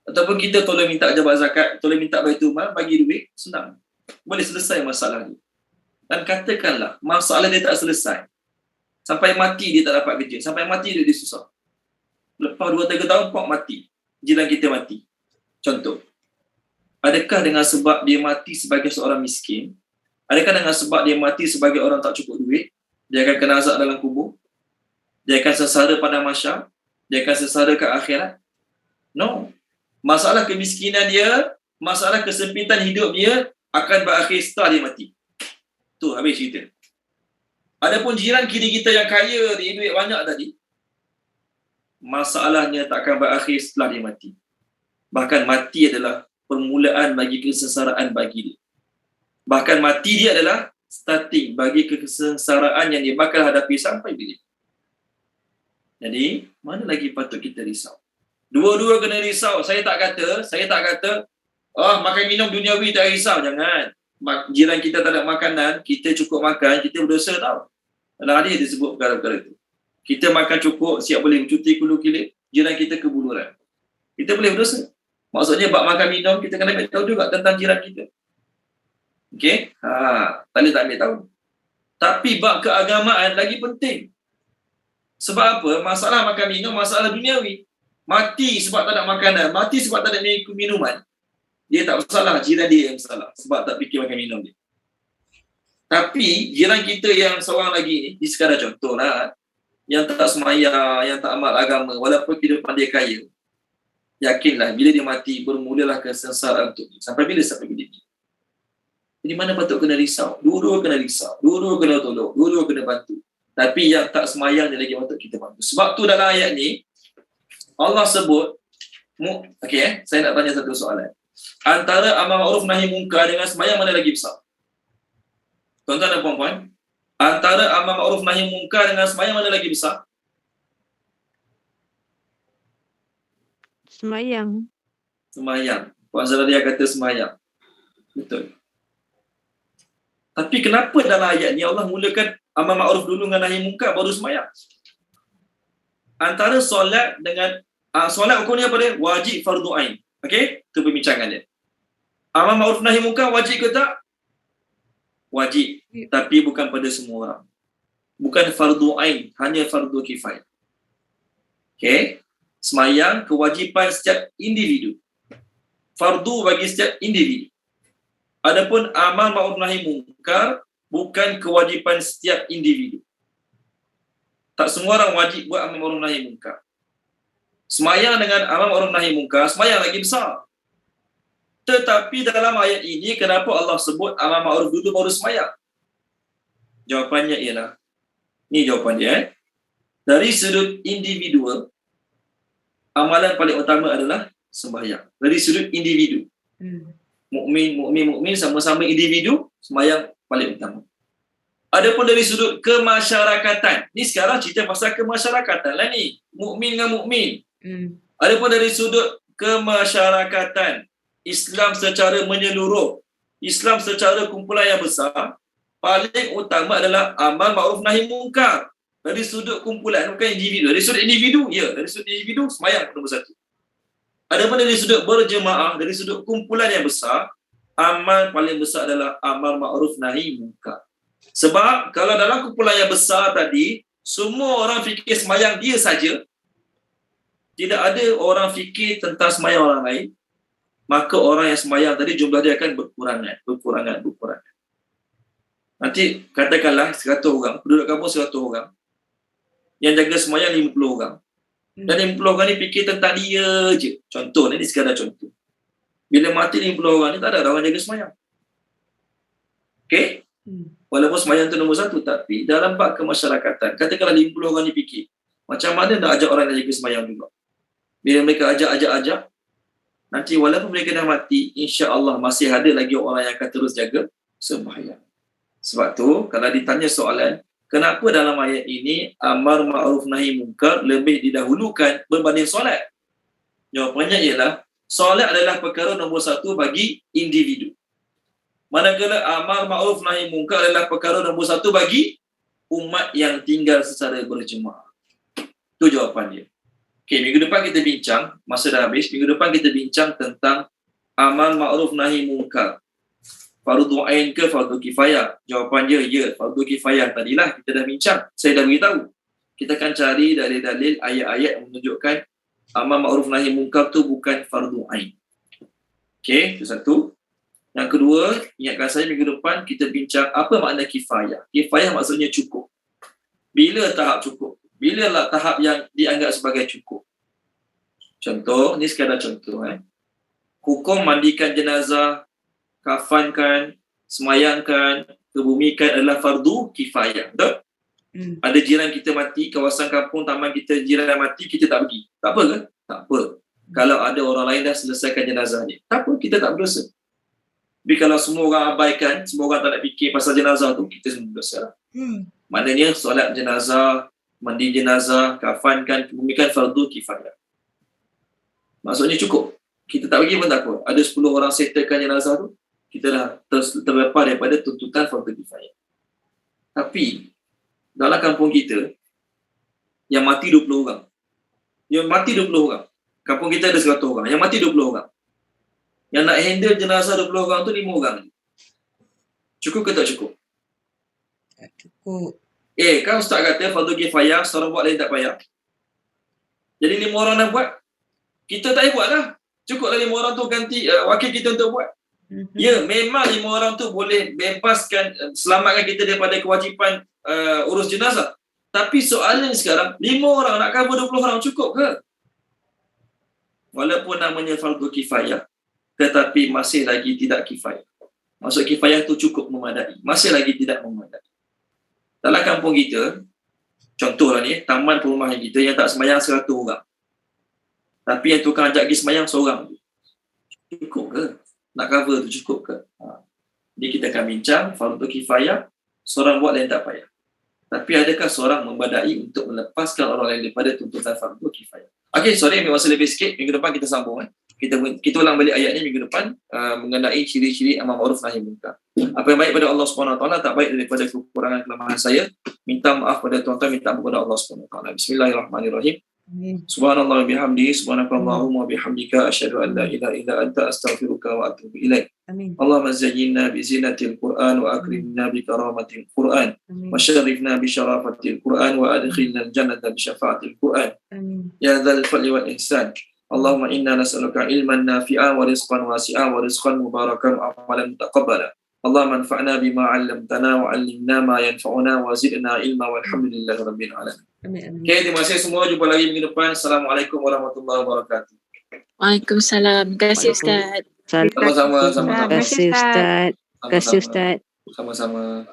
Speaker 1: Ataupun kita tolong minta jabat zakat, tolong minta baitul mal, bagi duit, senang. Boleh selesai masalah ni. Dan katakanlah masalah dia tak selesai. Sampai mati dia tak dapat kerja, sampai mati dia susah. Lepas 2-3 tahun pok mati. Jiran kita mati. Contoh. Adakah dengan sebab dia mati sebagai seorang miskin? Adakah dengan sebab dia mati sebagai orang tak cukup duit? Dia akan kena azab dalam kubur? Dia akan sengsara pada mahsyar? Dia akan sengsara ke akhirat? No. Masalah kemiskinan dia, masalah kesempitan hidup dia akan berakhir setelah dia mati. Tu habis cerita. Adapun jiran kiri kita yang kaya, dia duit banyak tadi, masalahnya tak akan berakhir setelah dia mati. Bahkan mati adalah permulaan bagi kesengsaraan bagi dia. Bahkan mati dia adalah starting bagi kesengsaraan yang dia bakal hadapi sampai bila. Jadi, mana lagi patut kita risau? Dua-dua kena risau. Saya tak kata, makan minum duniawi tak risau. Jangan. Jiran kita tak ada makanan, kita cukup makan, kita berdosa tau. Dalam hadis disebut perkara-perkara itu. Kita makan cukup, siap boleh bercuti kulu kilit, jiran kita kebuluran. Kita boleh berdosa. Maksudnya bab makan minum, kita kena ambil tahu juga tentang jiran kita. Okey? Tak ambil tahu. Tapi bab keagamaan lagi penting. Sebab apa? Masalah makan minum, masalah duniawi. Mati sebab tak ada makanan, mati sebab tak ada minuman. Dia tak bersalah, jiran dia yang bersalah sebab tak fikir makan minum dia. Tapi jiran kita yang seorang lagi ni sekadar contohlah, yang tak semaya, yang tak amal agama, walaupun kehidupan dia kaya, yakinlah bila dia mati bermulalah kesengsaraan untuk dia. Sampai bila? Sampai bila dia. Jadi mana patut kena risau? Dua-dua kena risau, dua-dua kena tolong, dua-dua kena bantu. Tapi yang tak semayang dia lagi patut kita bantu. Sebab tu dalam ayat ni Allah sebut, saya nak tanya satu soalan. Antara amal ma'ruf nahi mungkar dengan semayang mana lagi besar? Tuan-tuan dan puan-puan, antara amal ma'ruf nahi mungkar dengan semayang mana lagi besar?
Speaker 6: Semayang.
Speaker 1: Semayang. Puan Zaradia kata semayang. Betul. Tapi kenapa dalam ayat ni Allah mulakan amal ma'ruf dulu dengan nahi mungkar baru semayang? Antara solat dengan solat hukumnya apa dia? Wajib fardu ain. Okey? Itu perbincangan dia. Amal ma'ruf nahi mungkar wajib ke tak? Wajib. Tapi bukan pada semua orang. Bukan fardu ain, hanya fardu kifayah. Okey? Semayang kewajipan setiap individu. Fardu bagi setiap individu. Adapun amal ma'ruf nahi mungkar bukan kewajipan setiap individu. Tak semua orang wajib buat amal ma'ruf nahi mungkar. Semayang dengan amal ma'ruf nahi mungkar, semayang lagi besar. Tetapi dalam ayat ini, kenapa Allah sebut amal ma'ruf dulu baru semayang? Jawapannya ialah, ni jawapan dia. Dari sudut individual, amalan paling utama adalah sembahyang. Dari sudut individu. Mukmin sama-sama individu, sembahyang paling utama. Adapun dari sudut kemasyarakatan, ni sekarang cerita pasal kemasyarakatan lah ni. Mukmin dengan mukmin. Adapun dari sudut kemasyarakatan, Islam secara menyeluruh, Islam secara kumpulan yang besar, paling utama adalah amal ma'ruf nahi mungkar. Dari sudut kumpulan, bukan individu. Dari sudut individu, ya. Dari sudut individu, sembahyang nombor satu. Adapun dari sudut berjemaah, dari sudut kumpulan yang besar, amal paling besar adalah amal ma'ruf nahi mungkar. Sebab kalau dalam kumpulan yang besar tadi, semua orang fikir sembahyang dia saja, tidak ada orang fikir tentang sembahyang orang lain, maka orang yang sembahyang tadi jumlah dia akan berkurangan. Nanti katakanlah 100 orang, penduduk kampung 100 orang, yang jaga sembahyang 50 orang. Dan 50 orang ni fikir tentang dia je. Contoh, ni sekadar contoh. Bila mati 50 orang ni, tak ada orang jaga sembahyang. Okey? Walaupun sembahyang tu nombor satu, tapi dalam bab kemasyarakatan, katakanlah 50 orang ni fikir, macam mana nak ajak orang yang jaga sembahyang juga. Bila mereka ajak, nanti walaupun mereka dah mati, insya-Allah masih ada lagi orang yang akan terus jaga sembahyang. Sebab tu, kalau ditanya soalan, kenapa dalam ayat ini amar ma'ruf nahi mungkar lebih didahulukan berbanding solat? Jawapannya ialah solat adalah perkara nombor satu bagi individu. Manakala amar ma'ruf nahi mungkar adalah perkara nombor satu bagi umat yang tinggal secara berjemaah. Itu jawapan dia. Okey, minggu depan kita bincang, masa dah habis, minggu depan kita bincang tentang amar ma'ruf nahi mungkar. Fardu ain ke fardu kifayah? Jawapan dia, ya, fardu kifayah tadilah kita dah bincang. Saya dah beritahu. Kita akan cari dalil-dalil ayat-ayat yang menunjukkan amar ma'ruf nahi mungkar tu bukan fardu ain. Okey, itu satu. Yang kedua, ingatkan saya minggu depan kita bincang apa makna kifayah. Kifayah maksudnya cukup. Bila tahap cukup? Bila lah tahap yang dianggap sebagai cukup? Contoh, ni sekadar contoh. Hukum mandikan jenazah, kafankan, semayangkan, kebumikan adalah fardu kifayah. Betul? Ada jiran kita mati, kawasan kampung, taman kita, jiran mati, kita tak pergi. Tak apa ke? Tak apa. Kalau ada orang lain dah selesaikan jenazah ni, tak apa, kita tak berdosa. Tapi kalau semua orang abaikan, semua orang tak nak fikir pasal jenazah tu, kita semua berdosa. Maknanya solat jenazah, mandi jenazah, kafankan, kebumikan fardu kifayah. Maksudnya cukup. Kita tak pergi pun tak apa. Ada 10 orang settlekan jenazah tu, kita dah terlepas daripada tuntutan fardu kifayah. Tapi dalam kampung kita yang mati 20 orang. Yang mati 20 orang. Kampung kita ada 100 orang. Yang mati 20 orang. Yang nak handle jenazah 20 orang tu 5 orang. Cukup ke tak cukup?
Speaker 2: Tak cukup.
Speaker 1: Kan ustaz kata fardu kifayah, seorang buat lain tak payah. Jadi 5 orang dah buat. Kita tak payah buat lah. Cukuplah 5 orang tu ganti wakil kita untuk buat. Ya, memang 5 orang tu boleh bebaskan, selamatkan kita daripada kewajipan urus jenazah. Tapi soalan sekarang, 5 orang nak cover 20 orang cukup ke? Walaupun namanya fardu kifayah, tetapi masih lagi tidak kifayah. Maksud kifayah tu cukup memadai. Masih lagi tidak memadai. Dalam kampung kita, contohlah ni, taman perumahan kita yang tak sembahyang 100 orang. Tapi yang tukang ajak pergi sembahyang seorang. Cukup ke? Nak cover tu cukup ke? Jadi kita akan bincang fardu kifayah, seorang buat lain tak payah. Tapi adakah seorang membadai untuk melepaskan orang lain daripada tuntutan fardu kifayah? Okey, sorry ambil masa lebih sikit. Minggu depan kita sambung. Kita ulang balik ayat ni minggu depan mengenai ciri-ciri amar ma'ruf nahi munkar. Apa yang baik pada Allah Subhanahu Wa Taala, tak baik daripada kekurangan kelemahan saya. Minta maaf pada tuan-tuan, minta maaf kepada Allah Subhanahu Wa Taala. Bismillahirrahmanirrahim. Subhanallah bihamdihi, subhanakallahumma bihamdika, asyhadu an la ilaha illa anta, astaghfiruka wa atubu ilaik. Allahumma zayyinna bi zinatil Qur'an wa akrimna bi karamatil Qur'an wa syarifna bi syarafatil Qur'an wa adkhilna al-jannata bi syafaatil Qur'an. Ya dzal fadli wal ihsan. Allahumma inna nas'aluka ilman nafi'an wa rizqan wasi'an wa rizqan mubarakan wa amalan mutaqabbala. Allahumma anfa'na bima 'allamtana wa 'allimna ma yanfa'una wa zidna ilma walhamdulillahi rabbil alamin. Okey, terima kasih semua. Jumpa lagi minggu depan. Assalamualaikum warahmatullahi wabarakatuh.
Speaker 4: Waalaikumsalam. Terima kasih Ustaz.
Speaker 1: Sama-sama.
Speaker 2: Terima kasih Ustaz.
Speaker 1: Sama-sama.